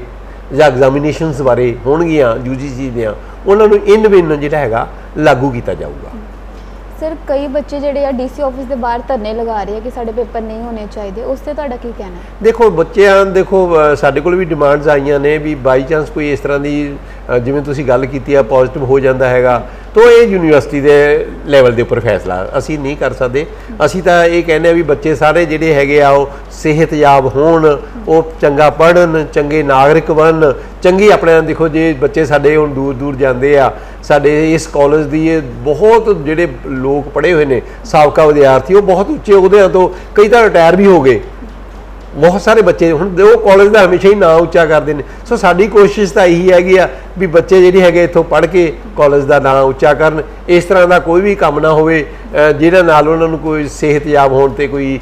B: ਜਾਂ ਐਗਜ਼ਾਮੀਨੇਸ਼ਨਸ ਬਾਰੇ ਹੋਣਗੀਆਂ UGC ਦੀਆਂ, ਉਹਨਾਂ ਨੂੰ ਇਨ ਬਿਨ ਜਿਹੜਾ ਹੈਗਾ ਲਾਗੂ ਕੀਤਾ ਜਾਊਗਾ।
A: ਸਰ ਕਈ ਬੱਚੇ ਜਿਹੜੇ ਆ DC ਆਫਿਸ ਦੇ ਬਾਹਰ ਧਰਨੇ ਲਗਾ ਰਹੇ ਆ ਕਿ ਸਾਡੇ ਪੇਪਰ ਨਹੀਂ ਹੋਣੇ ਚਾਹੀਦੇ, ਉਸ ਤੇ ਤੁਹਾਡਾ ਕੀ ਕਹਿਣਾ ਹੈ?
B: ਦੇਖੋ ਸਾਡੇ ਕੋਲ ਵੀ ਡਿਮਾਂਡਸ ਆਈਆਂ ਨੇ ਵੀ ਬਾਈ ਚਾਂਸ ਕੋਈ ਇਸ ਤਰ੍ਹਾਂ ਦੀ ਜਿਵੇਂ ਤੁਸੀਂ ਗੱਲ ਕੀਤੀ ਆ ਪੋਜ਼ਿਟਿਵ ਹੋ ਜਾਂਦਾ ਹੈਗਾ ਤਾਂ ਇਹ ਯੂਨੀਵਰਸਿਟੀ ਦੇ ਲੈਵਲ ਦੇ ਉੱਪਰ ਫੈਸਲਾ ਅਸੀਂ ਨਹੀਂ ਕਰ ਸਕਦੇ। ਅਸੀਂ ਤਾਂ ਇਹ ਕਹਿੰਦੇ ਆ ਵੀ ਬੱਚੇ ਸਾਰੇ ਜਿਹੜੇ ਹੈਗੇ ਆ ਉਹ ਸਿਹਤਯਾਬ ਹੋਣ, ਉਹ ਚੰਗਾ ਪੜ੍ਹਨ, ਚੰਗੇ ਨਾਗਰਿਕ ਬਣਨ, ਚੰਗੀ ਆਪਣੇ ਦੇਖੋ ਜੇ ਬੱਚੇ ਸਾਡੇ ਹੁਣ ਦੂਰ ਦੂਰ ਜਾਂਦੇ ਆ, ਸਾਡੇ ਇਸ ਕਾਲਜ ਦੀ ਇਹ ਬਹੁਤ ਜਿਹੜੇ ਲੋਕ ਪੜ੍ਹੇ ਹੋਏ ਨੇ ਸਾਬਕਾ ਵਿਦਿਆਰਥੀ, ਉਹ ਬਹੁਤ ਉੱਚੇ ਅਹੁਦਿਆਂ ਤੋਂ ਕਈ ਤਾਂ ਰਿਟਾਇਰ ਵੀ ਹੋ ਗਏ। ਬਹੁਤ ਸਾਰੇ ਬੱਚੇ ਹੁਣ ਉਹ ਕਾਲਜ ਦਾ ਹਮੇਸ਼ਾ ਹੀ ਨਾਂ ਉੱਚਾ ਕਰਦੇ ਨੇ। ਸੋ ਸਾਡੀ ਕੋਸ਼ਿਸ਼ ਤਾਂ ਇਹੀ ਹੈਗੀ ਆ ਵੀ ਬੱਚੇ ਜਿਹੜੇ ਹੈਗੇ ਇੱਥੋਂ ਪੜ੍ਹ ਕੇ ਕਾਲਜ ਦਾ ਨਾਂ ਉੱਚਾ ਕਰਨ। ਇਸ ਤਰ੍ਹਾਂ ਦਾ ਕੋਈ ਵੀ ਕੰਮ ਨਾ ਹੋਵੇ ਜਿਹਦੇ ਨਾਲ ਉਹਨਾਂ ਨੂੰ ਕੋਈ ਸਿਹਤਯਾਬ ਹੋਣ ਤੇ ਕੋਈ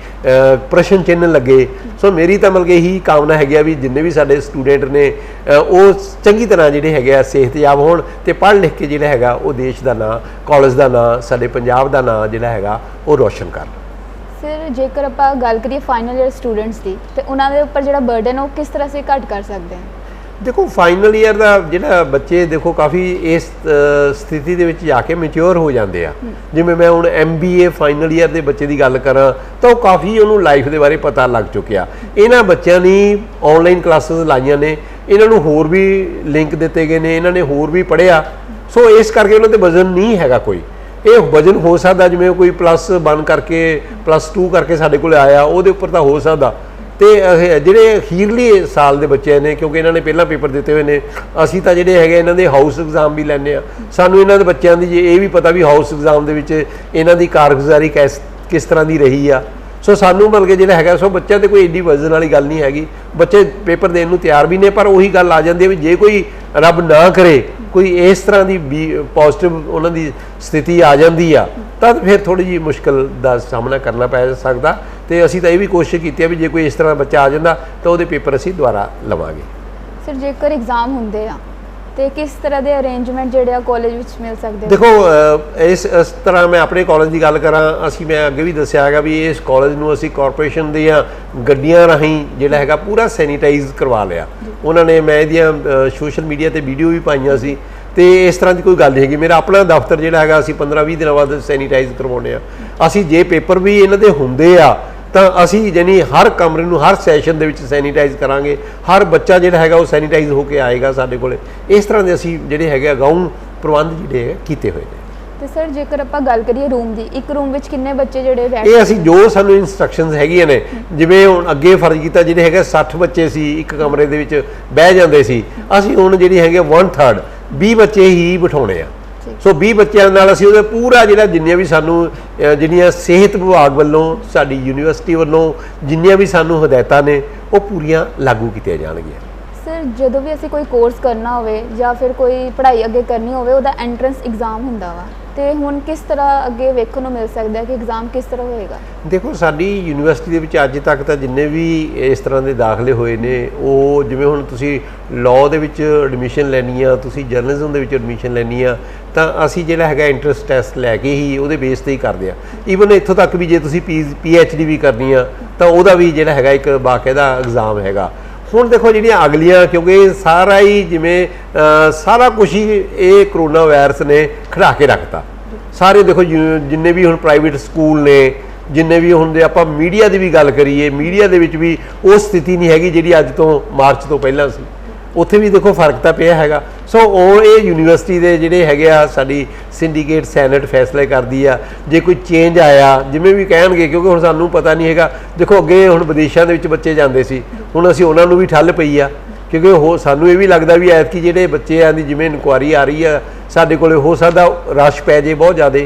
B: ਪ੍ਰਸ਼ਨ ਚਿੰਨ੍ਹ ਲੱਗੇ। ਸੋ ਮੇਰੀ ਤਾਂ ਮਤਲਬ ਇਹੀ ਕਾਮਨਾ ਹੈਗੀ ਆ ਵੀ ਜਿੰਨੇ ਵੀ ਸਾਡੇ ਸਟੂਡੈਂਟ ਨੇ ਉਹ ਚੰਗੀ ਤਰ੍ਹਾਂ ਜਿਹੜੇ ਹੈਗੇ ਆ ਸਿਹਤਯਾਬ ਹੋਣ ਤੇ ਪੜ੍ਹ ਲਿਖ ਕੇ ਜਿਹੜਾ ਹੈਗਾ ਉਹ ਦੇਸ਼ ਦਾ ਨਾਂ, ਕਾਲਜ ਦਾ ਨਾਂ, ਸਾਡੇ ਪੰਜਾਬ ਦਾ ਨਾਂ ਜਿਹੜਾ ਹੈਗਾ ਉਹ ਰੋਸ਼ਨ ਕਰਨ।
A: ਸਰ ਜੇਕਰ ਆਪਾਂ ਗੱਲ ਕਰੀਏ ਫਾਈਨਲ ਈਅਰ ਸਟੂਡੈਂਟਸ ਦੀ, ਤੇ ਉਹਨਾਂ ਦੇ ਉੱਪਰ ਜਿਹੜਾ ਬਰਡਨ ਉਹ ਕਿਸ ਤਰ੍ਹਾਂ ਸੇ ਘੱਟ ਕਰ ਸਕਦੇ ਹਾਂ?
B: ਦੇਖੋ ਫਾਈਨਲ ਈਅਰ ਦਾ ਜਿਹੜਾ ਬੱਚੇ ਦੇਖੋ ਕਾਫੀ ਇਸ ਸਥਿਤੀ ਦੇ ਵਿੱਚ ਜਾ ਕੇ ਮੈਚਿਓਰ ਹੋ ਜਾਂਦੇ ਆ। ਜਿਵੇਂ ਮੈਂ ਹੁਣ MBA ਫਾਈਨਲ ਈਅਰ ਦੇ ਬੱਚੇ ਦੀ ਗੱਲ ਕਰਾਂ ਤਾਂ ਉਹ ਕਾਫੀ ਉਹਨੂੰ ਲਾਈਫ ਦੇ ਬਾਰੇ ਪਤਾ ਲੱਗ ਚੁੱਕਿਆ। ਇਹਨਾਂ ਬੱਚਿਆਂ ਨੇ ਆਨਲਾਈਨ ਕਲਾਸਿਸ ਲਾਈਆਂ ਨੇ, ਇਹਨਾਂ ਨੂੰ ਹੋਰ ਵੀ ਲਿੰਕ ਦਿੱਤੇ ਗਏ ਨੇ, ਇਹਨਾਂ ਨੇ ਹੋਰ ਵੀ ਪੜ੍ਹਿਆ। ਸੋ ਇਸ ਕਰਕੇ ਉਹਨਾਂ ਤੇ ਵਜ਼ਨ ਨਹੀਂ ਹੈਗਾ ਕੋਈ। ਇਹ ਵਜਨ ਹੋ ਸਕਦਾ ਜਿਵੇਂ ਕੋਈ +1 ਕਰਕੇ +2 ਕਰਕੇ ਸਾਡੇ ਕੋਲ ਆਇਆ, ਉਹਦੇ ਉੱਪਰ ਤਾਂ ਹੋ ਸਕਦਾ। ਤੇ ਜਿਹੜੇ ਅਖੀਰਲੀ ਸਾਲ ਦੇ ਬੱਚੇ ਨੇ, ਕਿਉਂਕਿ ਇਹਨਾਂ ਨੇ ਪਹਿਲਾਂ ਪੇਪਰ ਦਿੱਤੇ ਹੋਏ ਨੇ, ਅਸੀਂ ਤਾਂ ਜਿਹੜੇ ਹੈਗੇ ਇਹਨਾਂ ਦੇ ਹਾਊਸ ਐਗਜ਼ਾਮ ਵੀ ਲੈਂਦੇ ਆ। ਸਾਨੂੰ ਇਹਨਾਂ ਦੇ ਬੱਚਿਆਂ ਦੀ ਇਹ ਵੀ ਪਤਾ ਵੀ ਹਾਊਸ ਐਗਜ਼ਾਮ ਦੇ ਵਿੱਚ ਇਹਨਾਂ ਦੀ ਕਾਰਗੁਜ਼ਾਰੀ ਕਿਸ ਤਰ੍ਹਾਂ ਦੀ ਰਹੀ ਆ। ਸੋ ਸਾਨੂੰ ਮਤਲਬ ਕਿ ਜਿਹੜਾ ਹੈਗਾ, ਸੋ ਬੱਚਿਆਂ ਤੇ ਕੋਈ ਏਡੀ ਵਜ਼ਨ ਵਾਲੀ ਗੱਲ ਨਹੀਂ ਹੈਗੀ। ਬੱਚੇ ਪੇਪਰ ਦੇਣ ਨੂੰ ਤਿਆਰ ਵੀ ਨੇ, ਪਰ ਉਹੀ ਗੱਲ ਆ ਜਾਂਦੀ ਹੈ ਵੀ ਜੇ ਕੋਈ ਰੱਬ ਨਾ ਕਰੇ ਕੋਈ ਇਸ ਤਰ੍ਹਾਂ ਦੀ ਪੋਜ਼ਿਟਿਵ ਉਹਨਾਂ ਦੀ ਸਥਿਤੀ ਆ ਜਾਂਦੀ ਆ ਤਾਂ ਫਿਰ ਥੋੜ੍ਹੀ ਜਿਹੀ ਮੁਸ਼ਕਿਲ ਦਾ ਸਾਹਮਣਾ ਕਰਨਾ ਪੈ ਸਕਦਾ। ਤੇ ਅਸੀਂ ਤਾਂ ਇਹ ਵੀ ਕੋਸ਼ਿਸ਼ ਕੀਤੀ ਆ ਵੀ ਜੇ ਕੋਈ ਇਸ ਤਰ੍ਹਾਂ ਬੱਚਾ ਆ ਜਾਂਦਾ ਤਾਂ ਉਹਦੇ ਪੇਪਰ ਅਸੀਂ ਦੁਬਾਰਾ ਲਵਾਂਗੇ।
A: ਸਰ ਜੇਕਰ ਐਗਜ਼ਾਮ ਹੁੰਦੇ ਆ ਤੇ ਕਿਸ ਤਰ੍ਹਾਂ ਦੇ ਅਰੇਂਜਮੈਂਟ ਜਿਹੜੇ ਆ ਕਾਲਜ ਵਿੱਚ ਮਿਲ ਸਕਦੇ?
B: ਦੇਖੋ ਇਸ ਤਰ੍ਹਾਂ ਮੈਂ ਆਪਣੇ ਕਾਲਜ ਦੀ ਗੱਲ ਕਰਾਂ, ਮੈਂ ਅੱਗੇ ਵੀ ਦੱਸਿਆ ਹੈਗਾ ਵੀ ਇਸ ਕਾਲਜ ਨੂੰ ਅਸੀਂ ਕਾਰਪੋਰੇਸ਼ਨ ਦੀਆਂ ਗੱਡੀਆਂ ਰਾਹੀਂ ਜਿਹੜਾ ਹੈਗਾ ਪੂਰਾ ਸੈਨੀਟਾਈਜ਼ ਕਰਵਾ ਲਿਆ ਉਹਨਾਂ ਨੇ। ਮੈਂ ਇਹਦੀਆਂ ਸੋਸ਼ਲ ਮੀਡੀਆ ਤੇ ਵੀਡੀਓ ਵੀ ਪਾਈਆਂ ਸੀ ਤੇ ਇਸ ਤਰ੍ਹਾਂ ਦੀ ਕੋਈ ਗੱਲ ਨਹੀਂ ਹੈਗੀ। ਮੇਰਾ ਆਪਣਾ ਦਫ਼ਤਰ ਜਿਹੜਾ ਹੈਗਾ ਅਸੀਂ 15-20 ਦਿਨਾਂ ਬਾਅਦ ਸੈਨੀਟਾਈਜ਼ ਕਰਵਾਉਂਦੇ ਆ। ਅਸੀਂ ਜੇ ਪੇਪਰ ਵੀ ਇਹਨਾਂ ਦੇ ਹੁੰਦੇ ਆ ਤਾਂ ਅਸੀਂ ਯਾਨੀ ਹਰ ਕਮਰੇ ਨੂੰ ਹਰ ਸੈਸ਼ਨ ਦੇ ਵਿੱਚ ਸੈਨੀਟਾਈਜ਼ ਕਰਾਂਗੇ। ਹਰ ਬੱਚਾ ਜਿਹੜਾ ਹੈਗਾ ਉਹ ਸੈਨੀਟਾਈਜ਼ ਹੋ ਕੇ ਆਏਗਾ ਸਾਡੇ ਕੋਲ। ਇਸ ਤਰ੍ਹਾਂ ਦੇ ਅਸੀਂ ਜਿਹੜੇ ਹੈਗੇ ਅਗਾਊਂ ਪ੍ਰਬੰਧ ਜਿਹੜੇ ਕੀਤੇ ਹੋਏ ਨੇ।
A: ਤੇ ਸਰ ਜੇਕਰ ਆਪਾਂ ਗੱਲ ਕਰੀਏ ਰੂਮ ਦੀ, ਇੱਕ ਰੂਮ ਵਿੱਚ ਕਿੰਨੇ ਬੱਚੇ ਜਿਹੜੇ ਬੈਠ?
B: ਇਹ ਅਸੀਂ ਜੋ ਸਾਨੂੰ ਇਨਸਟਰਕਸ਼ਨਸ ਹੈਗੀਆਂ ਨੇ, ਜਿਵੇਂ ਹੁਣ ਅੱਗੇ ਫਰਜ਼ ਕੀਤਾ ਜਿਹੜੇ ਹੈਗੇ 60 ਬੱਚੇ ਸੀ ਇੱਕ ਕਮਰੇ ਦੇ ਵਿੱਚ ਬਹਿ ਜਾਂਦੇ ਸੀ, ਅਸੀਂ ਹੁਣ ਜਿਹੜੀ ਹੈਗੇ 1/3 20 ਬੱਚੇ ਹੀ ਬਿਠਾਉਣੇ ਆ। ਸੋ 20 ਬੱਚਿਆਂ ਨਾਲ ਅਸੀਂ ਉਹਦਾ ਪੂਰਾ ਜਿਹੜਾ ਜਿੰਨੀਆਂ ਵੀ ਸਾਨੂੰ ਜਿਹੜੀਆਂ ਸਿਹਤ ਵਿਭਾਗ ਵੱਲੋਂ ਸਾਡੀ ਯੂਨੀਵਰਸਿਟੀ ਵੱਲੋਂ ਜਿੰਨੀਆਂ ਵੀ ਸਾਨੂੰ ਹਦਾਇਤਾਂ ਨੇ ਉਹ ਪੂਰੀਆਂ ਲਾਗੂ ਕੀਤੀਆਂ ਜਾਣਗੀਆਂ।
A: ਸਰ ਜਦੋਂ ਵੀ ਅਸੀਂ ਕੋਈ ਕੋਰਸ ਕਰਨਾ ਹੋਵੇ ਜਾਂ ਫਿਰ ਕੋਈ ਪੜ੍ਹਾਈ ਅੱਗੇ ਕਰਨੀ ਹੋਵੇ ਉਹਦਾ ਐਂਟਰੈਂਸ ਐਗਜ਼ਾਮ ਹੁੰਦਾ ਵਾ, ਤੇ ਹੁਣ ਕਿਸ ਤਰ੍ਹਾਂ ਅੱਗੇ ਵੇਖਣ ਨੂੰ ਮਿਲ ਸਕਦਾ ਹੈ ਕਿ ਐਗਜ਼ਾਮ ਕਿਸ ਤਰ੍ਹਾਂ ਹੋਏਗਾ?
B: ਦੇਖੋ ਸਾਡੀ ਯੂਨੀਵਰਸਿਟੀ ਦੇ ਵਿੱਚ ਅੱਜ ਤੱਕ ਤਾਂ ਜਿੰਨੇ ਵੀ ਇਸ ਤਰ੍ਹਾਂ ਦੇ ਦਾਖਲੇ ਹੋਏ ਨੇ ਉਹ ਜਿਵੇਂ ਹੁਣ ਤੁਸੀਂ ਲਾਅ ਦੇ ਵਿੱਚ ਐਡਮਿਸ਼ਨ ਲੈਣੀ ਆ, ਤੁਸੀਂ ਜਰਨਲਿਜ਼ਮ ਦੇ ਵਿੱਚ ਐਡਮਿਸ਼ਨ ਲੈਣੀ ਆ ਤਾਂ ਅਸੀਂ ਜਿਹੜਾ ਹੈਗਾ ਇੰਟਰੈਂਸ ਟੈਸਟ ਲੈ ਕੇ ਹੀ ਉਹਦੇ ਬੇਸ ਤੇ ਹੀ ਕਰਦੇ ਆ। ਈਵਨ ਇੱਥੋਂ ਤੱਕ ਵੀ ਜੇ ਤੁਸੀਂ PhD ਵੀ ਕਰਨੀ ਆ ਤਾਂ ਉਹਦਾ ਵੀ ਜਿਹੜਾ ਹੈਗਾ ਇੱਕ ਬਾਕਾਇਦਾ ਐਗਜ਼ਾਮ ਹੈਗਾ। ਹੁਣ ਦੇਖੋ ਜਿਹੜੀਆਂ ਅਗਲੀਆਂ, ਕਿਉਂਕਿ ਸਾਰਾ ਹੀ ਜਿਵੇਂ ਸਾਰਾ ਕੁਝ ਹੀ ਇਹ ਕਰੋਨਾ ਵਾਇਰਸ ਨੇ ਖੜਾ ਕੇ ਰੱਖਤਾ। ਸਾਰੇ ਦੇਖੋ ਜਿੰਨੇ ਵੀ ਹੁਣ ਪ੍ਰਾਈਵੇਟ ਸਕੂਲ ਨੇ ਜਿੰਨੇ ਵੀ ਹੁੰਦੇ ਆਪਾਂ मीडिया की भी गल करिए मीडिया ਦੇ ਵਿੱਚ ਵੀ ਉਹ ਸਥਿਤੀ ਨਹੀਂ ਹੈਗੀ ਜਿਹੜੀ ਅੱਜ ਤੋਂ ਮਾਰਚ ਤੋਂ ਪਹਿਲਾਂ ਸੀ ਉੱਥੇ ਵੀ ਦੇਖੋ ਫਰਕ ਤਾਂ ਪਿਆ ਹੈਗਾ ਸੋ ਉਹ ਇਹ ਯੂਨੀਵਰਸਿਟੀ ਦੇ ਜਿਹੜੇ ਹੈਗੇ ਆ ਸਾਡੀ ਸਿੰਡੀਕੇਟ ਸੈਨੇਟ ਫੈਸਲੇ ਕਰਦੀ ਆ ਜੇ ਕੋਈ ਚੇਂਜ ਆਇਆ ਜਿਵੇਂ ਵੀ ਕਹਿਣਗੇ ਕਿਉਂਕਿ ਹੁਣ ਸਾਨੂੰ ਪਤਾ ਨਹੀਂ ਹੈਗਾ ਦੇਖੋ ਅੱਗੇ ਹੁਣ ਵਿਦੇਸ਼ਾਂ ਦੇ ਵਿੱਚ ਬੱਚੇ ਜਾਂਦੇ ਸੀ ਹੁਣ ਅਸੀਂ ਉਹਨਾਂ ਨੂੰ ਵੀ ਠੱਲ ਪਈ ਆ ਕਿਉਂਕਿ ਉਹ ਸਾਨੂੰ ਇਹ ਵੀ ਲੱਗਦਾ ਵੀ ਐਤਕੀ ਜਿਹੜੇ ਬੱਚਿਆਂ ਦੀ ਜਿਵੇਂ ਇਨਕੁਆਰੀ ਆ ਰਹੀ ਆ ਸਾਡੇ ਕੋਲੇ ਹੋ ਸਕਦਾ ਰਸ਼ ਪੈ ਜੇ ਬਹੁਤ ਜ਼ਿਆਦਾ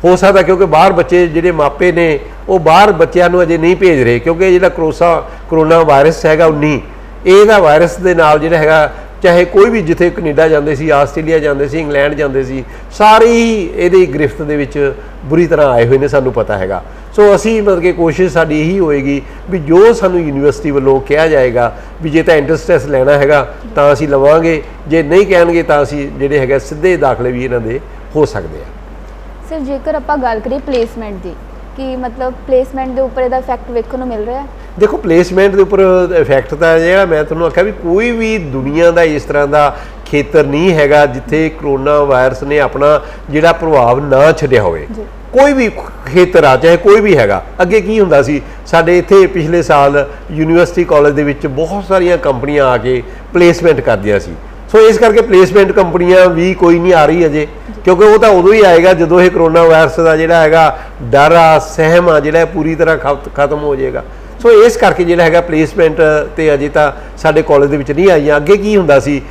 B: ਹੋ ਸਕਦਾ ਕਿਉਂਕਿ ਬਾਹਰ ਬੱਚੇ ਜਿਹੜੇ ਮਾਪੇ ਨੇ ਉਹ ਬਾਹਰ ਬੱਚਿਆਂ ਨੂੰ ਅਜੇ ਨਹੀਂ ਭੇਜ ਰਹੇ ਕਿਉਂਕਿ ਜਿਹੜਾ ਕਰੋਨਾ ਵਾਇਰਸ ਹੈਗਾ 19 ਇਹਦਾ ਵਾਇਰਸ ਦੇ ਨਾਲ ਜਿਹੜਾ ਹੈਗਾ ਚਾਹੇ ਕੋਈ ਵੀ ਜਿੱਥੇ ਕੈਨੇਡਾ ਜਾਂਦੇ ਸੀ ਆਸਟ੍ਰੇਲੀਆ ਜਾਂਦੇ ਸੀ ਇੰਗਲੈਂਡ ਜਾਂਦੇ ਸੀ ਸਾਰੇ ਹੀ ਇਹਦੀ ਗ੍ਰਿਫਤ ਦੇ ਵਿੱਚ ਬੁਰੀ ਤਰ੍ਹਾਂ ਆਏ ਹੋਏ ਨੇ ਸਾਨੂੰ ਪਤਾ ਹੈਗਾ ਸੋ ਅਸੀਂ ਮਤਲਬ ਕਿ ਕੋਸ਼ਿਸ਼ ਸਾਡੀ ਇਹੀ ਹੋਏਗੀ ਵੀ ਜੋ ਸਾਨੂੰ ਯੂਨੀਵਰਸਿਟੀ ਵੱਲੋਂ ਕਿਹਾ ਜਾਏਗਾ ਵੀ ਜੇ ਤਾਂ ਐਂਟਰੈਂਸ ਟੈਸਟ ਲੈਣਾ ਹੈਗਾ ਤਾਂ ਅਸੀਂ ਲਵਾਂਗੇ ਜੇ ਨਹੀਂ ਕਹਿਣਗੇ ਤਾਂ ਅਸੀਂ ਜਿਹੜੇ ਹੈਗਾ ਸਿੱਧੇ ਦਾਖਲੇ ਵੀ ਇਹਨਾਂ ਦੇ ਹੋ ਸਕਦੇ ਆ
A: ਸਰ ਜੇਕਰ ਆਪਾਂ ਗੱਲ ਕਰੀਏ ਪਲੇਸਮੈਂਟ ਦੀ ਕਿ ਮਤਲਬ ਪਲੇਸਮੈਂਟ ਦੇ ਉੱਪਰ ਇਹਦਾ ਇਫੈਕਟ ਵੇਖਣ ਨੂੰ ਮਿਲ ਰਿਹਾ ਹੈ
B: ਦੇਖੋ ਪਲੇਸਮੈਂਟ ਦੇ ਉੱਪਰ ਇਫੈਕਟ ਤਾਂ ਜਿਹੜਾ ਮੈਂ ਤੁਹਾਨੂੰ ਆਖਿਆ ਵੀ ਕੋਈ ਵੀ ਦੁਨੀਆ ਦਾ ਇਸ ਤਰ੍ਹਾਂ ਦਾ ਖੇਤਰ ਨਹੀਂ ਹੈਗਾ ਜਿੱਥੇ ਕਰੋਨਾ ਵਾਇਰਸ ਨੇ ਆਪਣਾ ਜਿਹੜਾ ਪ੍ਰਭਾਵ ਨਾ ਛੱਡਿਆ ਹੋਵੇ ਕੋਈ ਵੀ ਖੇਤਰ ਆ ਚਾਹੇ ਕੋਈ ਵੀ ਹੈਗਾ ਅੱਗੇ ਕੀ ਹੁੰਦਾ ਸੀ ਸਾਡੇ ਇੱਥੇ ਪਿਛਲੇ ਸਾਲ ਯੂਨੀਵਰਸਿਟੀ ਕਾਲਜ ਦੇ ਵਿੱਚ ਬਹੁਤ ਸਾਰੀਆਂ ਕੰਪਨੀਆਂ ਆ ਕੇ ਪਲੇਸਮੈਂਟ ਕਰਦੀਆਂ ਸੀ ਸੋ ਇਸ ਕਰਕੇ ਪਲੇਸਮੈਂਟ ਕੰਪਨੀਆਂ ਵੀ ਕੋਈ ਨਹੀਂ ਆ ਰਹੀ ਅਜੇ ਕਿਉਂਕਿ ਉਹ ਤਾਂ ਉਦੋਂ ਹੀ ਆਏਗਾ ਜਦੋਂ ਇਹ ਕਰੋਨਾ ਵਾਇਰਸ ਦਾ ਜਿਹੜਾ ਹੈਗਾ ਡਰ ਆ ਸਹਿਮ ਆ ਜਿਹੜਾ ਪੂਰੀ ਤਰ੍ਹਾਂ ਖਤਮ ਹੋ ਜਾਏਗਾ ਸੋ ਇਸ ਕਰਕੇ ਜਿਹੜਾ ਹੈਗਾ ਪਲੇਸਮੈਂਟ ਤੇ ਅਜੇ ਤਾਂ ਸਾਡੇ ਕਾਲਜ ਦੇ ਵਿੱਚ ਨਹੀਂ ਆਈਆਂ ਅੱਗੇ ਕੀ ਹੁੰਦਾ ਸੀ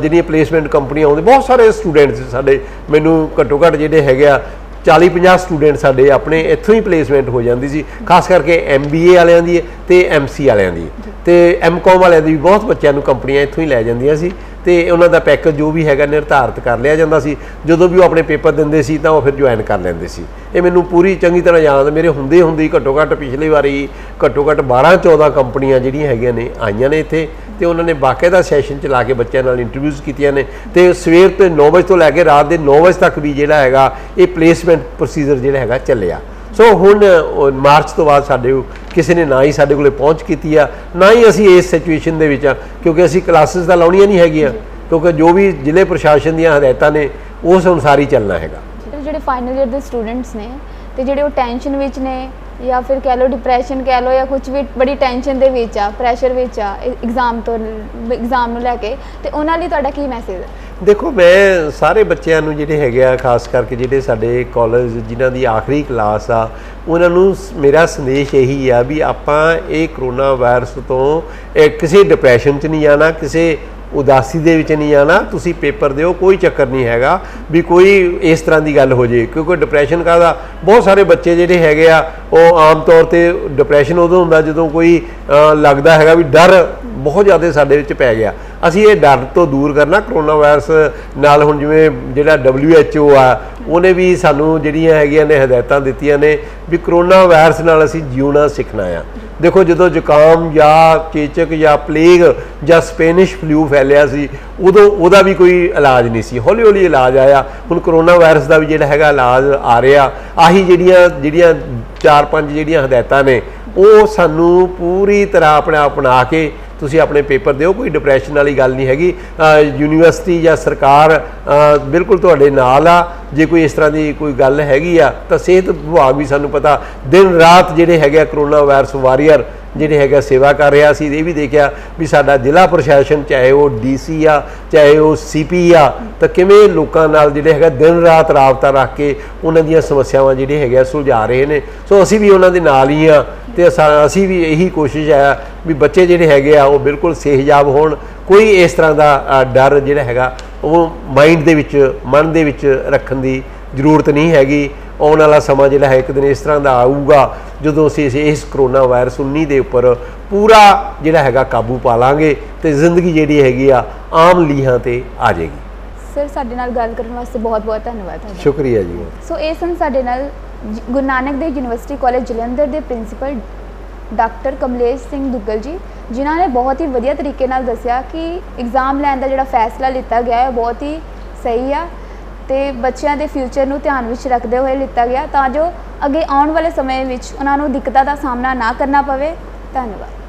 B: ਜਿਹੜੀਆਂ ਪਲੇਸਮੈਂਟ ਕੰਪਨੀਆਂ ਆਉਂਦੇ ਬਹੁਤ ਸਾਰੇ ਸਟੂਡੈਂਟਸ ਸਾਡੇ ਮੈਨੂੰ ਘੱਟੋ ਘੱਟ ਜਿਹੜੇ ਹੈਗੇ ਆ 40-50 ਸਟੂਡੈਂਟ ਸਾਡੇ ਆਪਣੇ ਇੱਥੋਂ ਹੀ ਪਲੇਸਮੈਂਟ ਹੋ ਜਾਂਦੀ ਸੀ ਖਾਸ ਕਰਕੇ MBA ਵਾਲਿਆਂ ਦੀ ਤੇ MC ਵਾਲਿਆਂ ਦੀ ਤੇ MCOM ਵਾਲਿਆਂ ਦੀ ਵੀ ਬਹੁਤ ਬੱਚਿਆਂ ਨੂੰ ਕੰਪਨੀਆਂ ਇੱਥੋਂ ਹੀ ਲੈ ਜਾਂਦੀਆਂ ਸੀ ਤੇ ਉਹਨਾਂ ਦਾ ਪੈਕੇਜ ਜੋ ਵੀ ਹੈਗਾ ਨਿਰਧਾਰਿਤ ਕਰ ਲਿਆ ਜਾਂਦਾ ਸੀ ਜਦੋਂ ਵੀ ਉਹ ਆਪਣੇ ਪੇਪਰ ਦਿੰਦੇ ਸੀ ਤਾਂ ਉਹ ਫਿਰ ਜੁਆਇਨ ਕਰ ਲੈਂਦੇ ਸੀ ਇਹ ਮੈਨੂੰ ਪੂਰੀ ਚੰਗੀ ਤਰ੍ਹਾਂ ਯਾਦ ਮੇਰੇ ਹੁੰਦੇ ਹੀ ਘੱਟੋ ਘੱਟ ਪਿਛਲੀ ਵਾਰੀ ਘੱਟੋ ਘੱਟ 12-14 ਕੰਪਨੀਆਂ ਜਿਹੜੀਆਂ ਹੈਗੀਆਂ ਨੇ ਆਈਆਂ ਨੇ ਇੱਥੇ ਤੇ ਉਹਨਾਂ ਨੇ ਬਾਕਾਇਦਾ ਸੈਸ਼ਨ ਚਲਾ ਕੇ ਬੱਚਿਆਂ ਨਾਲ ਇੰਟਰਵਿਊਜ਼ ਕੀਤੀਆਂ ਨੇ ਤੇ ਸਵੇਰ ਤੋਂ 9 ਵਜੇ ਤੋਂ ਲੈ ਕੇ ਰਾਤ ਦੇ 9 ਵਜੇ ਤੱਕ ਵੀ ਜਿਹੜਾ ਹੈਗਾ ਇਹ ਪਲੇਸਮੈਂਟ ਪ੍ਰੋਸੀਜਰ ਜਿਹੜਾ ਹੈਗਾ ਚੱਲਿਆ ਸੋ ਹੁਣ ਮਾਰਚ ਤੋਂ ਬਾਅਦ ਸਾਡੇ ਕਿਸੇ ਨੇ ਨਾ ਹੀ ਸਾਡੇ ਕੋਲੇ ਪਹੁੰਚ ਕੀਤੀ ਆ ਨਾ ਹੀ ਅਸੀਂ ਇਸ ਸਿਚੁਏਸ਼ਨ ਦੇ ਵਿੱਚ ਆ ਕਿਉਂਕਿ ਅਸੀਂ ਕਲਾਸਿਸ ਤਾਂ ਲਾਉਣੀਆਂ ਨਹੀਂ ਹੈਗੀਆਂ ਕਿਉਂਕਿ ਜੋ ਵੀ ਜ਼ਿਲ੍ਹੇ ਪ੍ਰਸ਼ਾਸਨ ਦੀਆਂ ਹਦਾਇਤਾਂ ਨੇ ਉਸ ਅਨੁਸਾਰ ਹੀ ਚੱਲਣਾ ਹੈਗਾ ਜਿਹੜੇ
A: ਫਾਈਨਲ ਈਅਰ ਦੇ ਸਟੂਡੈਂਟਸ ਨੇ ਤੇ ਜਿਹੜੇ ਉਹ ਟੈਨਸ਼ਨ ਵਿੱਚ ਨੇ ਜਾਂ ਫਿਰ ਕਹਿ ਲਓ ਡਿਪਰੈਸ਼ਨ ਕਹਿ ਲਓ ਜਾਂ ਕੁਝ ਵੀ ਬੜੀ ਟੈਨਸ਼ਨ ਦੇ ਵਿੱਚ ਆ ਪ੍ਰੈਸ਼ਰ ਵਿੱਚ ਆ ਐਗਜ਼ਾਮ ਨੂੰ ਲੈ ਕੇ ਤੇ ਉਹਨਾਂ ਲਈ ਤੁਹਾਡਾ ਕੀ ਮੈਸੇਜ ਹੈ
B: ਦੇਖੋ ਮੈਂ ਸਾਰੇ ਬੱਚਿਆਂ ਨੂੰ ਜਿਹੜੇ ਹੈਗੇ ਆ ਖਾਸ ਕਰਕੇ ਜਿਹੜੇ ਸਾਡੇ ਕਾਲਜ ਜਿਨ੍ਹਾਂ ਦੀ ਆਖਰੀ ਕਲਾਸ ਆ ਉਹਨਾਂ ਨੂੰ ਮੇਰਾ ਸੰਦੇਸ਼ ਇਹੀ ਆ ਵੀ ਆਪਾਂ ਇਹ ਕਰੋਨਾ ਵਾਇਰਸ ਤੋਂ ਕਿਸੇ ਡਿਪਰੈਸ਼ਨ 'ਚ ਨਹੀਂ ਜਾਣਾ ਕਿਸੇ ਉਦਾਸੀ ਦੇ ਵਿੱਚ ਨਹੀਂ ਆਣਾ ਤੁਸੀਂ ਪੇਪਰ ਦਿਓ ਕੋਈ ਚੱਕਰ ਨਹੀਂ ਹੈਗਾ ਵੀ ਕੋਈ ਇਸ ਤਰ੍ਹਾਂ ਦੀ ਗੱਲ ਹੋ ਜੇ ਕਿਉਂਕਿ ਡਿਪਰੈਸ਼ਨ ਕਾਹਦਾ ਬਹੁਤ ਸਾਰੇ ਬੱਚੇ ਜਿਹੜੇ ਹੈਗੇ ਆ ਉਹ ਆਮ ਤੌਰ ਤੇ ਡਿਪਰੈਸ਼ਨ ਉਦੋਂ ਹੁੰਦਾ ਜਦੋਂ ਕੋਈ ਲੱਗਦਾ ਹੈਗਾ ਵੀ ਡਰ ਬਹੁਤ ਜ਼ਿਆਦਾ ਸਾਡੇ ਵਿੱਚ ਪੈ ਗਿਆ ਅਸੀਂ ਇਹ ਡਰ ਤੋਂ ਦੂਰ ਕਰਨਾ ਕਰੋਨਾ ਵਾਇਰਸ ਨਾਲ ਹੁਣ ਜਿਵੇਂ ਜਿਹੜਾ WHO ਆ ਉਹਨੇ ਵੀ ਸਾਨੂੰ ਜਿਹੜੀਆਂ ਹੈਗੀਆਂ ਨੇ ਹਦਾਇਤਾਂ ਦਿੱਤੀਆਂ ਨੇ ਵੀ ਕਰੋਨਾ ਵਾਇਰਸ ਨਾਲ ਅਸੀਂ ਜਿਉਣਾ ਸਿੱਖਣਾ ਆ ਦੇਖੋ ਜਦੋਂ ਜ਼ੁਕਾਮ ਜਾਂ ਚੇਚਕ ਜਾਂ ਪਲੇਗ ਜਾਂ ਸਪੈਨਿਸ਼ ਫਲੂ ਫੈਲਿਆ ਸੀ ਉਦੋਂ ਉਹਦਾ ਵੀ ਕੋਈ ਇਲਾਜ ਨਹੀਂ ਸੀ ਹੌਲੀ ਹੌਲੀ ਇਲਾਜ ਆਇਆ ਹੁਣ ਕਰੋਨਾ ਵਾਇਰਸ ਦਾ ਵੀ ਜਿਹੜਾ ਹੈਗਾ ਇਲਾਜ ਆ ਰਿਹਾ ਆਹੀ ਜਿਹੜੀਆਂ 4-5 ਜਿਹੜੀਆਂ ਹਦਾਇਤਾਂ ਨੇ ਉਹ ਸਾਨੂੰ ਪੂਰੀ ਤਰ੍ਹਾਂ ਅਪਣਾ ਕੇ ਤੁਸੀਂ ਆਪਣੇ ਪੇਪਰ ਦਿਓ ਕੋਈ ਡਿਪਰੈਸ਼ਨ ਵਾਲੀ ਗੱਲ ਨਹੀਂ ਹੈਗੀ ਯੂਨੀਵਰਸਿਟੀ ਜਾਂ ਸਰਕਾਰ ਬਿਲਕੁਲ ਤੁਹਾਡੇ ਨਾਲ ਆ ਜੇ ਕੋਈ ਇਸ ਤਰ੍ਹਾਂ ਦੀ ਕੋਈ ਗੱਲ ਹੈਗੀ ਆ ਤਾਂ ਸਿਹਤ ਵਿਭਾਗ ਵੀ ਸਾਨੂੰ ਪਤਾ ਦਿਨ ਰਾਤ ਜਿਹੜੇ ਹੈਗੇ ਕਰੋਨਾ ਵਾਇਰਸ ਵਾਰੀਅਰ ਜਿਹੜੇ ਹੈਗਾ ਸੇਵਾ ਕਰ ਰਿਹਾ ਸੀ ਇਹ ਵੀ ਦੇਖਿਆ ਵੀ ਸਾਡਾ ਜ਼ਿਲ੍ਹਾ ਪ੍ਰਸ਼ਾਸਨ ਚਾਹੇ ਉਹ DC ਆ ਚਾਹੇ ਉਹ CP ਆ ਤਾਂ ਕਿਵੇਂ ਲੋਕਾਂ ਨਾਲ ਜਿਹੜੇ ਹੈਗਾ ਦਿਨ ਰਾਤ ਰਾਬਤਾ ਰੱਖ ਕੇ ਉਹਨਾਂ ਦੀਆਂ ਸਮੱਸਿਆਵਾਂ ਜਿਹੜੇ ਹੈਗੇ ਸੁਲਝਾ ਰਹੇ ਨੇ ਸੋ ਅਸੀਂ ਵੀ ਉਹਨਾਂ ਦੇ ਨਾਲ ਹੀ ਆ ਤੇ ਅਸੀਂ ਵੀ ਇਹੀ ਕੋਸ਼ਿਸ਼ ਹੈ ਵੀ ਬੱਚੇ ਜਿਹੜੇ ਹੈਗੇ ਆ ਉਹ ਬਿਲਕੁਲ ਸਿਹਜਾਬ ਹੋਣ ਕੋਈ ਇਸ ਤਰ੍ਹਾਂ ਦਾ ਡਰ ਜਿਹੜਾ ਹੈਗਾ ਉਹ ਮਾਈਂਡ ਦੇ ਵਿੱਚ ਮਨ ਦੇ ਵਿੱਚ ਰੱਖਣ ਦੀ ਜ਼ਰੂਰਤ ਨਹੀਂ ਹੈਗੀ ਆਉਣ ਵਾਲਾ ਸਮਾਂ ਜਿਹੜਾ ਹੈ ਇੱਕ ਦਿਨ ਇਸ ਤਰ੍ਹਾਂ ਦਾ ਆਊਗਾ ਜਦੋਂ ਅਸੀਂ ਇਸ ਕਰੋਨਾ ਵਾਇਰਸ 19 ਦੇ ਉੱਪਰ ਪੂਰਾ ਜਿਹੜਾ ਹੈਗਾ ਕਾਬੂ ਪਾ ਲਾਂਗੇ ਤੇ ਜ਼ਿੰਦਗੀ ਜਿਹੜੀ ਹੈਗੀ ਆ ਆਮ ਲੀਹਾਂ ਤੇ ਆ ਜਾਏਗੀ
A: ਸਰ ਸਾਡੇ ਨਾਲ ਗੱਲ ਕਰਨ ਵਾਸਤੇ ਬਹੁਤ ਬਹੁਤ ਧੰਨਵਾਦ ਤੁਹਾਡਾ
B: ਸ਼ੁਕਰੀਆ ਜੀ
A: ਸੋ ਇਹ ਸਨ ਸਾਡੇ ਨਾਲ ਗੁਰੂ ਨਾਨਕ ਦੇਵ ਯੂਨੀਵਰਸਿਟੀ ਕਾਲਜ ਜਲੰਧਰ ਦੇ ਪ੍ਰਿੰਸੀਪਲ ਡਾਕਟਰ ਕਮਲੇਸ਼ ਸਿੰਘ ਦੁੱਗਲ ਜੀ ਜਿਨ੍ਹਾਂ ਨੇ ਬਹੁਤ ਹੀ ਵਧੀਆ ਤਰੀਕੇ ਨਾਲ ਦੱਸਿਆ ਕਿ ਐਗਜ਼ਾਮ ਲੈਣ ਦਾ ਜਿਹੜਾ ਫੈਸਲਾ ਲਿੱਤਾ ਗਿਆ ਹੈ ਬਹੁਤ ਹੀ ਸਹੀ ਆ ਤੇ ਬੱਚਿਆਂ ਦੇ ਫਿਊਚਰ ਨੂੰ ਧਿਆਨ ਵਿੱਚ ਰੱਖਦੇ ਹੋਏ ਲਿੱਤਾ ਗਿਆ ਤਾਂ ਜੋ ਅੱਗੇ ਆਉਣ ਵਾਲੇ ਸਮੇਂ ਵਿੱਚ ਉਹਨਾਂ ਨੂੰ ਦਿੱਕਤਾਂ ਦਾ ਸਾਹਮਣਾ ਨਾ ਕਰਨਾ ਪਵੇ ਧੰਨਵਾਦ